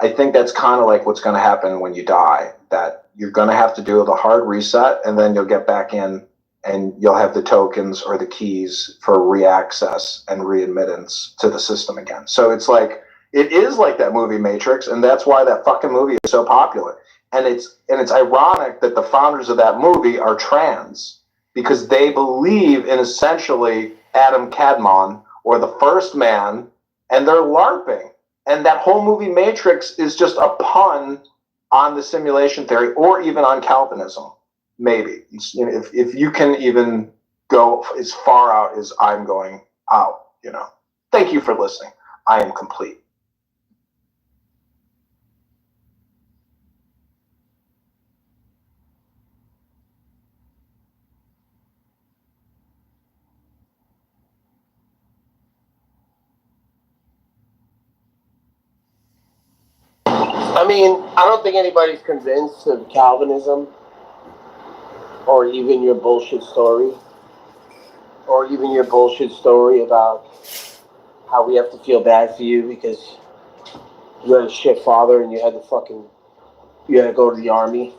I think that's kind of like what's going to happen when you die, that you're going to have to do the hard reset and then you'll get back in and you'll have the tokens or the keys for re-access and readmittance to the system again. So it's like, it is like that movie Matrix, and that's why that fucking movie is so popular. And it's ironic that the founders of that movie are trans, because they believe in essentially Adam Kadmon, or the first man, and they're LARPing. And that whole movie Matrix is just a pun on the simulation theory, or even on Calvinism, maybe. If you can even go as far out as I'm going out, Thank you for listening. I am complete. I mean, I don't think anybody's convinced of Calvinism or even your bullshit story. Or even your bullshit story about how we have to feel bad for you because you had a shit father and you had to go to the army.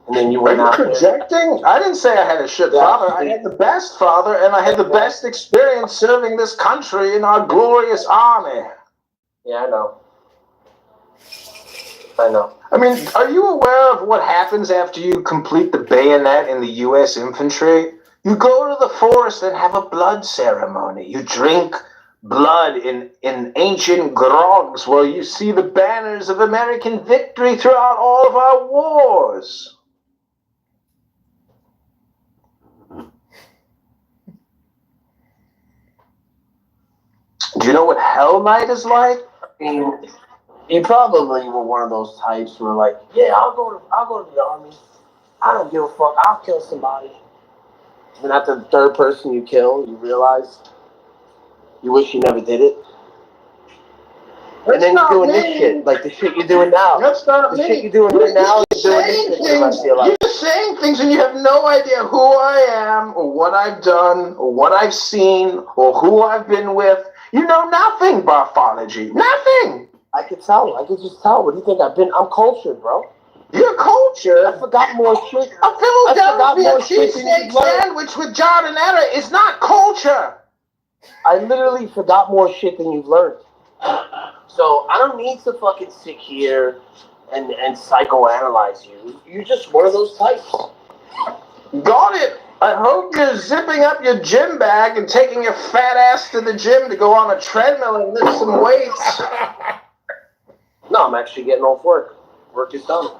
And then you went out there. Projecting? I didn't say I had a shit father. I had the best father, and I had the best experience serving this country in our glorious army. Yeah, I know. I mean, are you aware of what happens after you complete the bayonet in the U.S. infantry? You go to the forest and have a blood ceremony. You drink blood in ancient grogs where you see the banners of American victory throughout all of our wars. Do you know what Hell Night is like? You probably were one of those types who were like, yeah, I'll go to the army. I don't give a fuck. I'll kill somebody. And after the third person you kill, you realize you wish you never did it. And then you're doing this shit, like the shit you're doing now. That's not the me. shit you're doing right now, you're doing this shit for the rest of your life. You're saying things and you have no idea who I am or what I've done or what I've seen or who I've been with. You know nothing, Barthology. Nothing. I could tell. I could just tell. What do you think? I'm cultured, bro. You're cultured. I forgot more shit. A Philadelphia cheesesteak sandwich with giardinera is not culture. I literally forgot more shit than you've learned. So I don't need to fucking sit here and psychoanalyze you. You're just one of those types. Got it. I hope you're zipping up your gym bag and taking your fat ass to the gym to go on a treadmill and lift some weights. No, I'm actually getting off work. Work is done.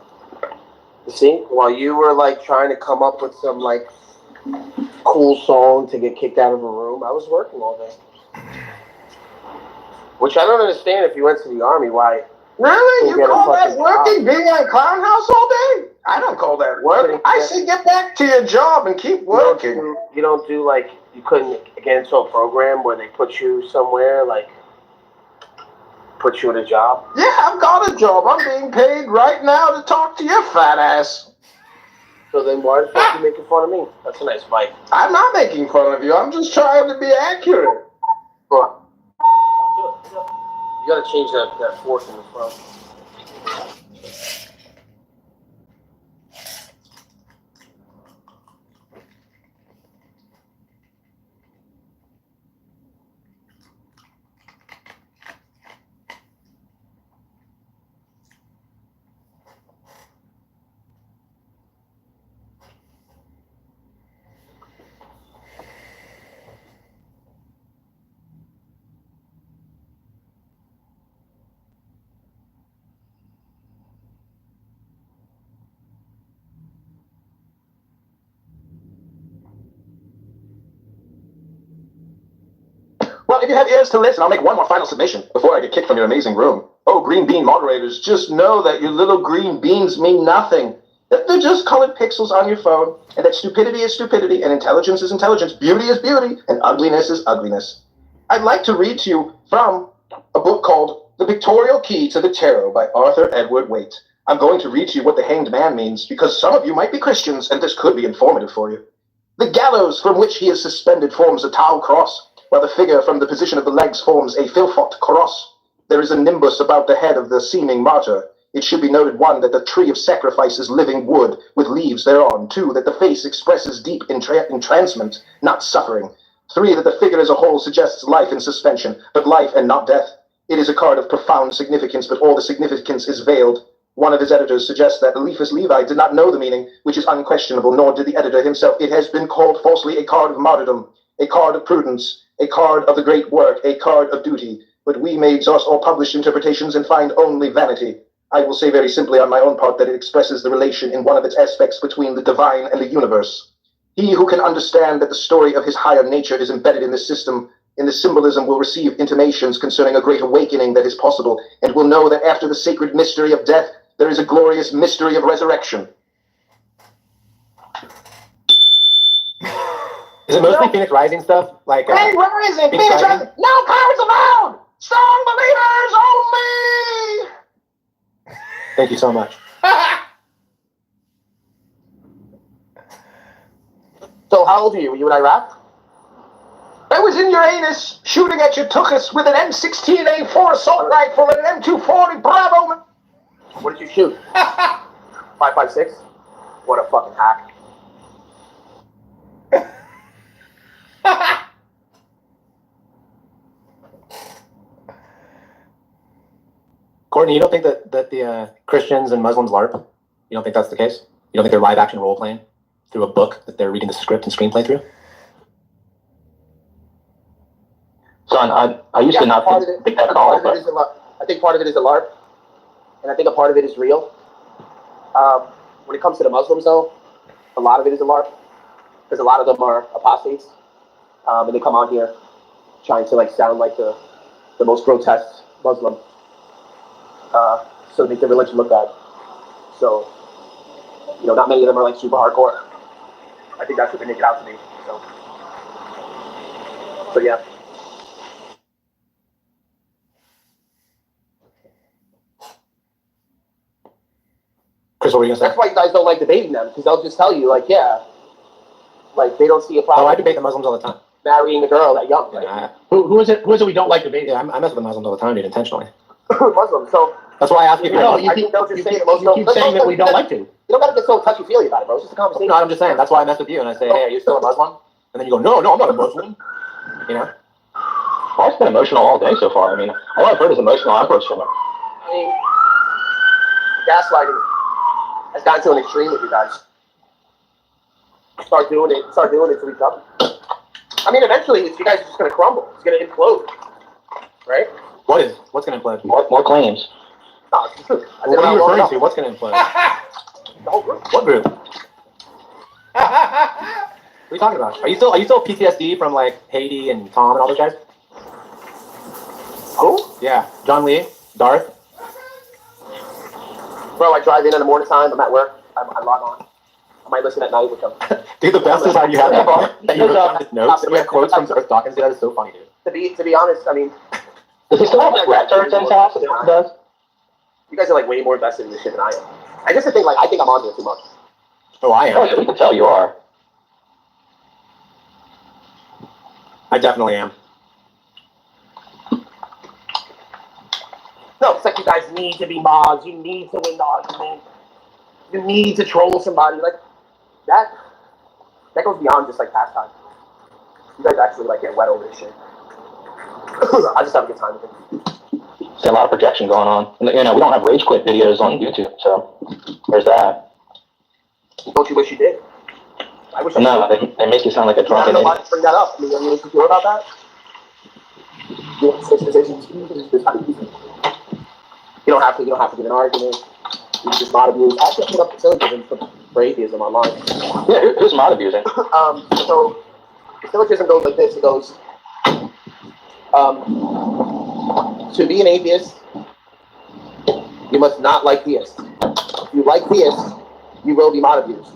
You see? While you were like trying to come up with some like cool song to get kicked out of a room, I was working all day. Which I don't understand if you went to the army, why. Really? You call that working? Being at a clown house all day? I don't call that work. I say get back to your job and keep working. You don't do like, you couldn't get into a program where they put you somewhere, like, put you in a job? Yeah, I've got a job. I'm being paid right now to talk to your fat ass. So then why the fuck are you making fun of me? That's a nice bite. I'm not making fun of you. I'm just trying to be accurate. Bro. You gotta change that fork in the front. Well, if you have ears to listen, I'll make one more final submission before I get kicked from your amazing room. Oh, green bean moderators, just know that your little green beans mean nothing. That they're just colored pixels on your phone, and that stupidity is stupidity, and intelligence is intelligence, beauty is beauty, and ugliness is ugliness. I'd like to read to you from a book called The Pictorial Key to the Tarot by Arthur Edward Waite. I'm going to read to you what the hanged man means, because some of you might be Christians, and this could be informative for you. The gallows from which he is suspended forms a tau cross, while the figure from the position of the legs forms a Philfot cross. There is a nimbus about the head of the seeming martyr. It should be noted, 1, that the tree of sacrifice is living wood, with leaves thereon. 2, that the face expresses deep entrancement, not suffering. 3, that the figure as a whole suggests life in suspension, but life and not death. It is a card of profound significance, but all the significance is veiled. One of his editors suggests that Eliphas Levi did not know the meaning, which is unquestionable, nor did the editor himself. It has been called falsely a card of martyrdom, a card of prudence, a card of the great work, a card of duty. But we may exhaust all published interpretations and find only vanity. I will say very simply on my own part that it expresses the relation in one of its aspects between the divine and the universe. He who can understand that the story of his higher nature is embedded in this system, in the symbolism, will receive intimations concerning a great awakening that is possible, and will know that after the sacred mystery of death, there is a glorious mystery of resurrection. Is it mostly Phoenix Rising stuff? Like, Phoenix Rising, Phoenix Rising. No cowards allowed. Strong believers only. Thank you so much. So how old are you? Were you in Iraq? I was in Uranus, shooting at your tuchus with an M16A4 assault rifle and an M240 Bravo. What did you shoot? 5.56? What a fucking hack. Courtney, you don't think that the Christians and Muslims LARP? You don't think that's the case? You don't think they're live action role playing through a book that they're reading the script and screenplay through? Son, I used to not think that at all. But I think part of it is a LARP, and I think a part of it is real. When it comes to the Muslims, though, a lot of it is a LARP, because a lot of them are apostates, and they come on here trying to like sound like the most grotesque Muslim. so to make their religion look bad. So, not many of them are like super hardcore. I think that's what they make it out to be. So yeah. Chris, what were you gonna say? That's why you guys don't like debating them, because they'll just tell you, like, yeah, like they don't see a problem. Oh, I debate the Muslims all the time. Marrying a girl that young. Right? Who is it we don't like debating? Yeah, I mess with the Muslims all the time, dude, intentionally. Muslims. So that's why I ask you. I think they'll just say the most. You keep saying that we don't like to. You don't gotta get so touchy-feely about it, bro. It's just a conversation. No, I'm just saying. That's why I mess with you, and I say, hey, are you still a Muslim? And then you go, no, I'm not a Muslim. You know? Well, it's been emotional all day so far. I mean, all I've heard is emotional outbursts from him. I mean, gaslighting has gotten to an extreme with you guys. Start doing it to each other. I mean, eventually, you guys are just gonna crumble. It's gonna implode, right? What's gonna implode? More claims. No, it's the truth. What are you referring to? What's gonna implode? The whole group. What group? What are you talking about? Are you still PTSD from like Haiti and Tom and all those guys? Who? Yeah, John Lee, Darth. Bro, I drive in the morning time. I'm at work. I log on. I might listen at night with them. Dude, the best is how you have that you wrote notes and you have quotes from Darth Dawkins. That is so funny, dude. To be honest, I mean, does he still have like rat turrets in his house? Does? You guys are like way more invested in this shit than I am. I just think I think I'm on here too much. Oh, I am. Oh, yeah, we can tell you are. I definitely am. No, it's like you guys need to be mods. You need to win the argument. You need to troll somebody. Like that goes beyond just like pastime. You guys actually like get wet over this shit. I just have a good time with it. There's a lot of projection going on. We don't have rage quit videos on YouTube, so there's that. Don't you wish you did? I wish. No, they make you sound like a drunken idiot. idiot. Bring that up. I mean, are you insecure about that? You don't have to get an argument. You just mod abuse. I actually put up the syllogism for atheism online. Yeah, who's mod abusing? So the syllogism goes like this. It goes, to be an atheist, you must not like theists. If you like theists, you will be mod abused.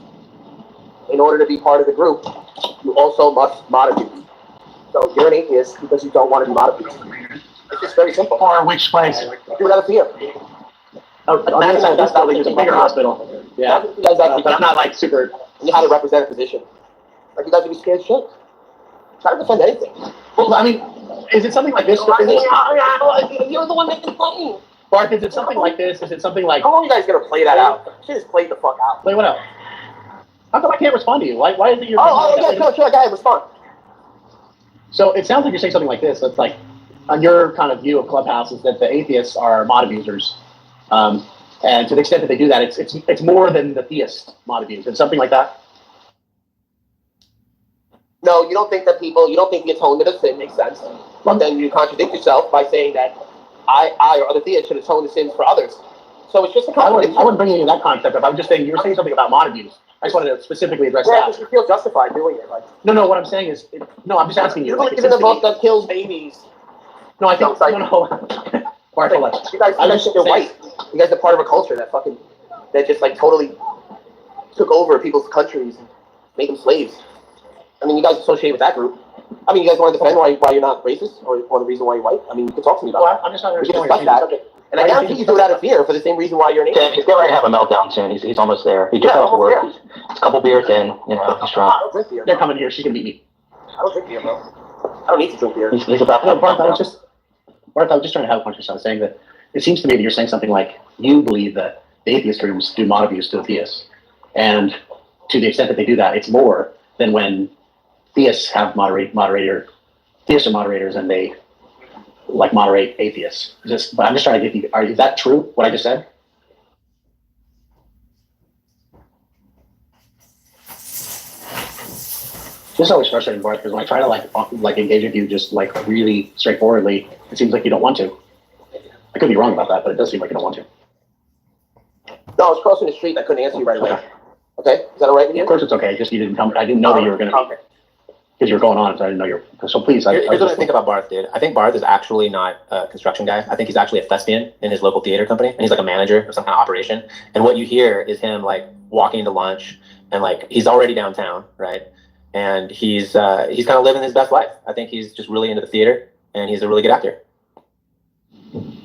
In order to be part of the group, you also must mod abuse. So you're an atheist because you don't want to be mod abused. It's just very simple. Or which place? Do whatever fear. That's probably just a bigger hospital. Yeah. But I'm not like super. You know how to represent a position. Like you guys would be scared shit. Try to defend anything. Well, I mean, is it something like this? You're the one making claims. Mark, is it something like this? Is it something like? How long are you guys gonna play that out? Shit is played the fuck out. Play what out? How come I can't respond to you? Why is it your? Sure, go ahead, respond. So it sounds like you're saying something like this. It's like, on your kind of view of Clubhouse, is that the atheists are mod abusers, and to the extent that they do that, it's more than the theist mod abuse. It's something like that. No, you don't think that the atonement of sin makes sense, but then you contradict yourself by saying that I or other theists should atone the sins for others. So it's just a contradiction. I wouldn't bring any of that concept up. I'm just saying you were saying something about mod abuse. I just wanted to specifically address that. Yeah, you feel justified doing it. Like no. What I'm saying is, I'm just asking you. You believe in the book that kills babies. No, I think no. You guys are white. You guys are part of a culture that just like totally took over people's countries and made them slaves. I mean, you guys associate with that group. I mean, you guys want to defend why you're not racist or the reason why you're white? I mean, you can talk to me about that. I'm just not understanding. We can discuss that. And I guarantee you do it out of fear for the same reason why you're an atheist. He's getting ready to have a meltdown soon. He's almost there. He just got to work. He's a couple beers in. He's drunk. I don't drink beer. They're coming here. She can beat me. I don't drink beer, bro. I don't need to drink beer. He's about to Bart, I was just trying to help punch yourself, saying that it seems to me that you're saying something like you believe that the atheist groups do mod abuse to the theists. And to the extent that they do that, it's more than when theists have theists are moderators and they like moderate atheists. But I'm just trying to get you, is that true, what I just said? This is always frustrating, Bart, because when I try to like engage with you just like really straightforwardly, it seems like you don't want to. I could be wrong about that, but it does seem like you don't want to. No, I was crossing the street. I couldn't answer you right away. Okay, is that all right with you? Of course it's okay. Just you didn't come. I didn't know that you were going to. Okay. because you're going on, so I didn't know you're. So please, Here's what I think about Barth, dude. I think Barth is actually not a construction guy. I think he's actually a thespian in his local theater company, and he's like a manager of some kind of operation. And what you hear is him like walking into lunch, and like he's already downtown, right? And he's kind of living his best life. I think he's just really into the theater, and he's a really good actor.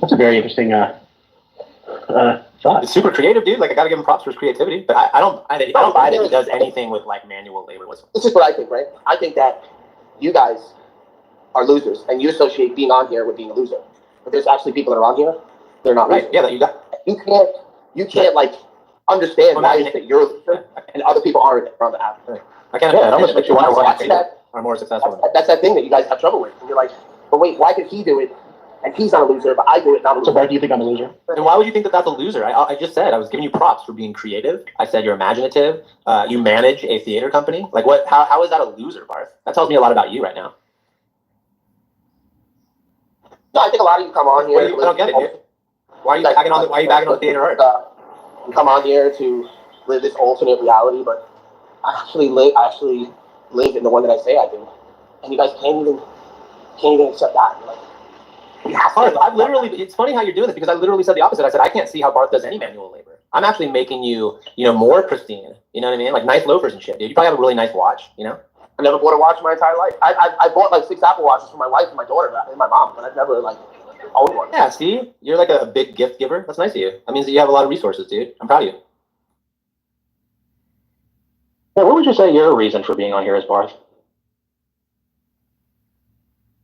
That's a very interesting thought. It's super creative, dude. Like I gotta give him props for his creativity. But I don't buy that he does anything with like manual labor whatsoever. This is what I think, right? I think that you guys are losers, and you associate being on here with being a loser. But there's actually people that are on here, they're not losers. Yeah, that you got. You can't like understand why is that you're a loser and other people aren't on the app. I can't. Yeah, it almost makes you wonder why people are more successful. That's that thing that you guys have trouble with. And you're like, but wait, why could he do it? And he's not a loser, but I do it, not a loser. So why do you think I'm a loser? And why would you think that that's a loser? I just said I was giving you props for being creative. I said you're imaginative. You manage a theater company. Like what? How is that a loser, Barth? That tells me a lot about you right now. No, I think a lot of you come on here. I don't get it, dude. Why are you bagging on the theater art? You come on here to live this alternate reality, but I actually live in the one that I say I do, and you guys can't even accept that. Like, I've literally. It's funny how you're doing this because I literally said the opposite. I said I can't see how Barth does any manual labor. I'm actually making you, more pristine. You know what I mean? Like nice loafers and shit, dude. You probably have a really nice watch. I never bought a watch my entire life. I bought like 6 Apple Watches for my wife and my daughter and my mom, but I've never like owned one. Yeah, see, you're like a big gift giver. That's nice of you. That means that you have a lot of resources, dude. I'm proud of you. Yeah, what would you say your reason for being on here is, Barth?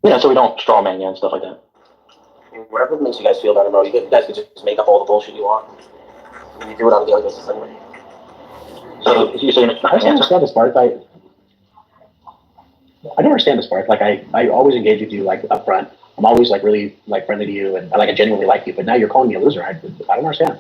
So we don't straw man you and stuff like that. Whatever makes you guys feel better, bro. You guys can just make up all the bullshit you want. And you do it on a daily basis anyway. So you're saying I don't understand this, Barth. I don't understand this, Barth. Like I always engage with you like up front. I'm always like really like friendly to you, and I genuinely like you. But now you're calling me a loser. I don't understand.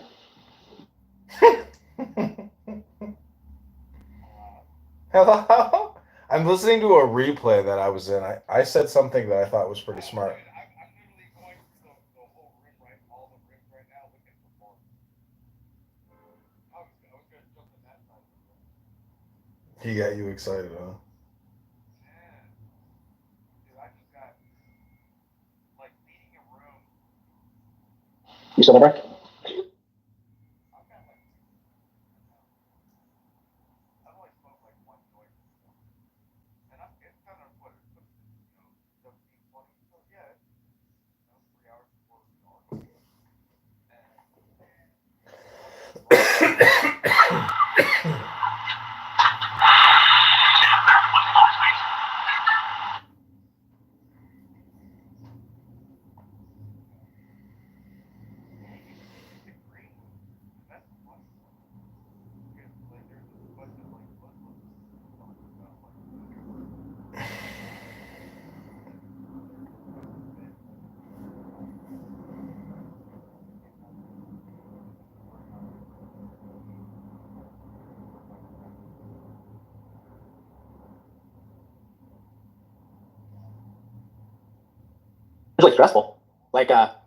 Hello? I'm listening to a replay that I was in. I said something that I thought was pretty smart. He got you excited, huh? You still there? It's really stressful. Like, at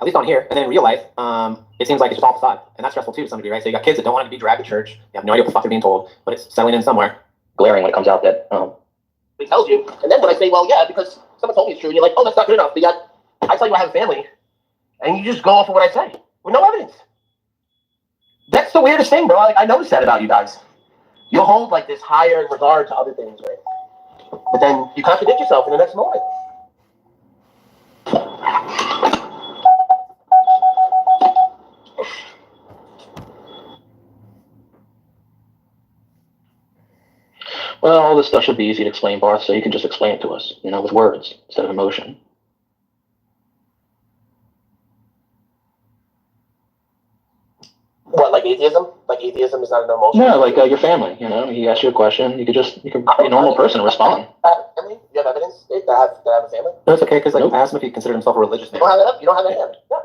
least on here, and then in real life, it seems like it's just all facade, and that's stressful too to some degree, right? So you got kids that don't want to be dragged to church. They have no idea what the fuck they're being told, but it's settling in somewhere. Glaring when it comes out that He tells you, and then when I say, well, yeah, because someone told me it's true, and you're like, oh, that's not good enough. But yet, I tell you I have a family, and you just go off of what I say with no evidence. That's the weirdest thing, bro. I noticed that about you guys. You'll hold like this higher regard to other things, right? But then you contradict yourself in the next moment. well, all this stuff should be easy to explain, Barth, so you can just explain it to us, with words instead of emotion. What, like atheism? Like atheism is not an emotion? No, like your family, he asks you a question, you could be a normal person and respond. Family? You have evidence that I have a family? No, it's okay, because I asked him if he considered himself a religious man. You don't have any evidence? Yeah.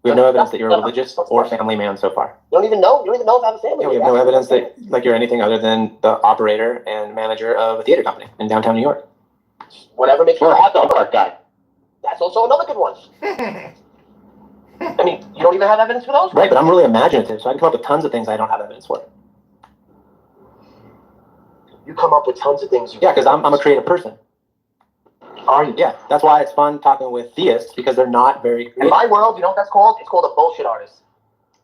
We have no evidence that you're a religious or family man so far. You don't even know if I have a family. Yeah, we have no evidence that you're anything other than the operator and manager of a theater company in downtown New York. Whatever makes you a hot dog cart guy. That's also another good one. I mean, you don't even have evidence for those? Right, but I'm really imaginative, so I can come up with tons of things I don't have evidence for. You come up with tons of things. Yeah, because I'm a creative person. Are you? Yeah, that's why it's fun talking with theists because they're not very creative. In my world, you know what that's called? It's called a bullshit artist.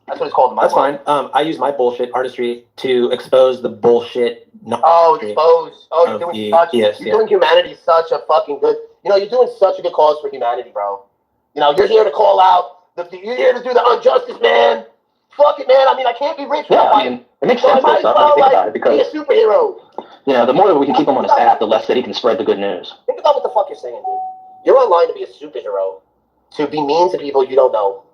That's what it's called in my world. That's fine. I use my bullshit artistry to expose the bullshit. You're doing humanity such a fucking good. You know, you're doing such a good cause for humanity, bro. You know, you're here to call out. You're here to do the injustice, man. Fuck it, man. I mean, I can't be rich. Yeah, I mean, it makes sense though, son, when you think about it, because be a superhero. you know, the more that we can keep him on his path, the less that he can spread the good news. Think about what the fuck you're saying, dude. You're online to be a superhero, to be mean to people you don't know,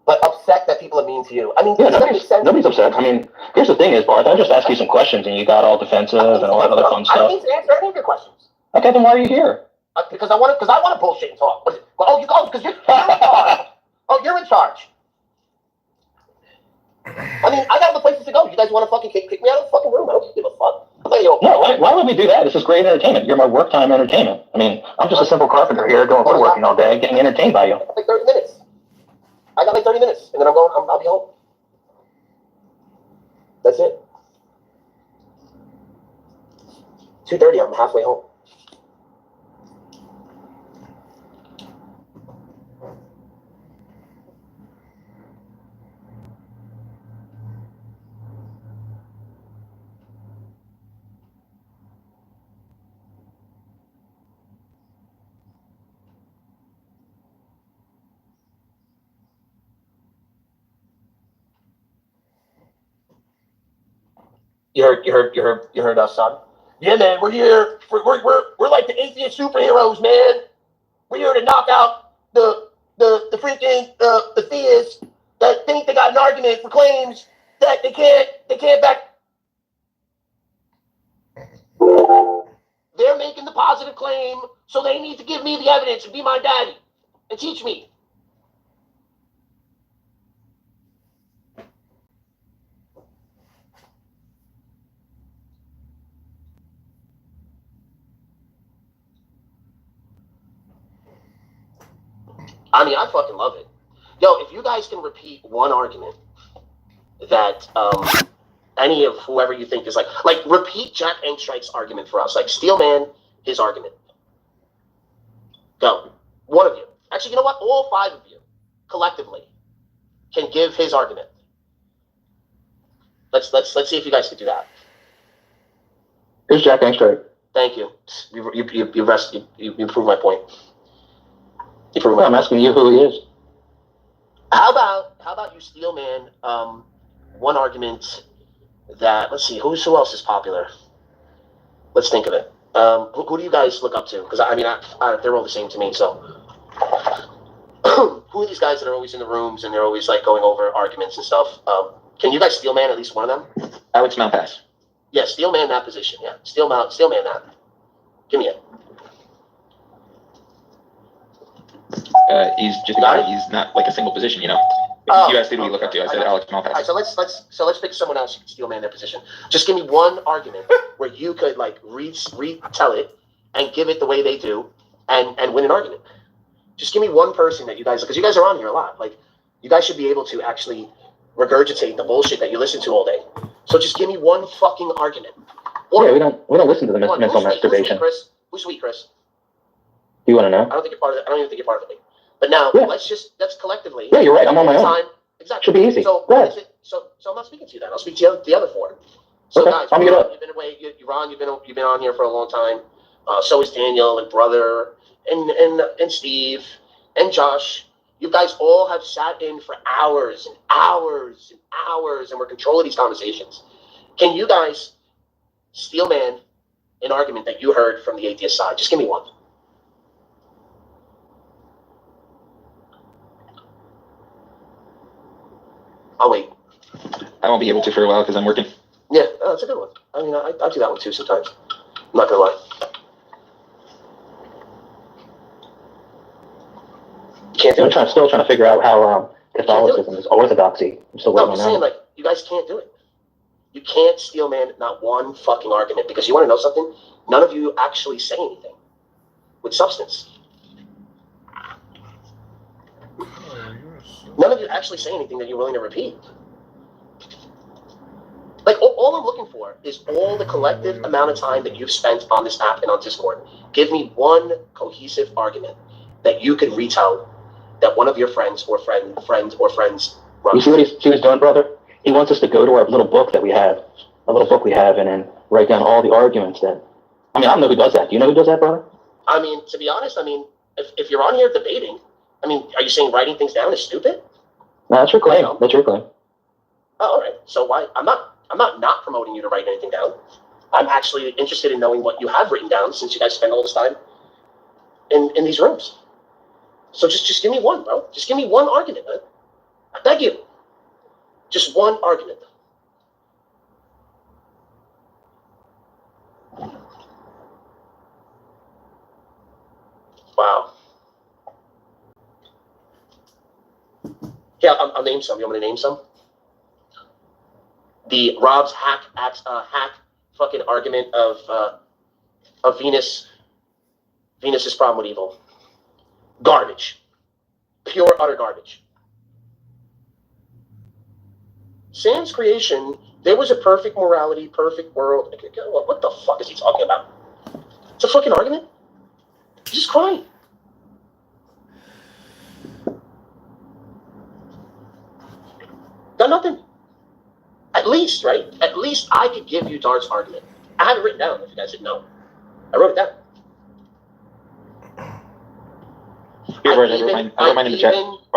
but upset that people are mean to you. I mean, yeah, nobody's upset. I mean, here's the thing is, Barth, I just asked you some questions and you got all defensive and all that other fun stuff. I don't need to answer any of your questions. Okay, then why are you here? Because I want to bullshit and talk. Because you're in charge. Oh, you're in charge. I mean, I got other places to go. You guys want to fucking kick me out of the fucking room? I don't give a fuck. No, why would we do that? This is great entertainment. You're my work time entertainment. I mean, I'm just a simple carpenter here doing woodworking all day, getting entertained by you. Like 30 minutes. I got like 30 minutes, and then I'll be home. That's it. 2:30, I'm halfway home. You heard us, son. Yeah, man, we're here. We're like the atheist superheroes, man. We're here to knock out the freaking the theists that think they got an argument for claims that they can't back. They're making the positive claim, so they need to give me the evidence and be my daddy and teach me. I mean, I fucking love it. Yo, if you guys can repeat one argument that any of whoever you think is like repeat Jack Engstrike's argument for us, like Steelman, his argument. Go. One of you. Actually, you know what? All 5 of you collectively can give his argument. Let's see if you guys can do that. Here's Jack Engstrike. Thank you. You proved my point. I'm asking you who he is. How about you, Steelman? One argument that, let's see, who else is popular? Let's think of it. Who do you guys look up to? Because I mean, they're all the same to me. So, who are these guys that are always in the rooms and they're always like going over arguments and stuff? Can you guys Steelman at least one of them? Alex Malpass. Yeah, Steelman that position. Yeah, Steelman that. Give me it. He's just a guy. He's not like a single position, you know. You asked who do we look up to? I said Alex Malpass. All right, so let's pick someone else who can Steelman their position. Just give me one argument where you could like retell it and give it the way they do and win an argument. Just give me one person that you guys, because you guys are on here a lot. Like, you guys should be able to actually regurgitate the bullshit that you listen to all day. So just give me one fucking argument. Yeah, we don't listen to the mental masturbation. Who's sweet, Chris? You want to know? I don't think you're part of it. I don't even think you're part of it. But now let's collectively. Yeah, you're right. I'm on my own. Exactly. Should be easy. So what is it? So I'm not speaking to you then. I'll speak to the other 4. So okay. guys, Ron, you've been away. Ron, you've been on here for a long time. So is Daniel and Brother and Steve and Josh. You guys all have sat in for hours and hours and hours, and we're controlling these conversations. Can you guys Steelman an argument that you heard from the atheist side? Just give me one. I'll wait. I won't be able to for a while because I'm working. Yeah, that's a good one. I mean, I do that one too sometimes. I'm not gonna lie. Can't do it. I'm still trying to figure out how Catholicism is orthodoxy. I'm still working on that. I'm saying, like, you guys can't do it. You can't Steelman not one fucking argument, because you want to know something? None of you actually say anything with substance. None of you actually say anything that you're willing to repeat. Like, all I'm looking for is all the collective amount of time that you've spent on this app and on Discord. Give me one cohesive argument that you can retell that one of your friends or friends run. You see what he's doing, brother? He wants us to go to our little book that we have, and then write down all the arguments that. I mean, I don't know who does that. Do you know who does that, brother? I mean, to be honest, if you're on here debating, are you saying writing things down is stupid? No, that's your claim. That's your claim. Oh, all right. So why? I'm not promoting you to write anything down. I'm actually interested in knowing what you have written down, since you guys spend all this time in these rooms. So just give me one, bro. Just give me one argument, man. I beg you. Just one argument. Wow. Yeah, I'll name some. You want me to name some? The Rob's hack fucking argument of Venus's problem with evil. Garbage. Pure, utter garbage. Sam's creation, there was a perfect morality, perfect world. What the fuck is he talking about? It's a fucking argument? He's just crying. Done nothing. At least, right? At least I could give you Dart's argument. I have it written down, if you guys didn't know. I wrote it down. I wrote mine in the chat.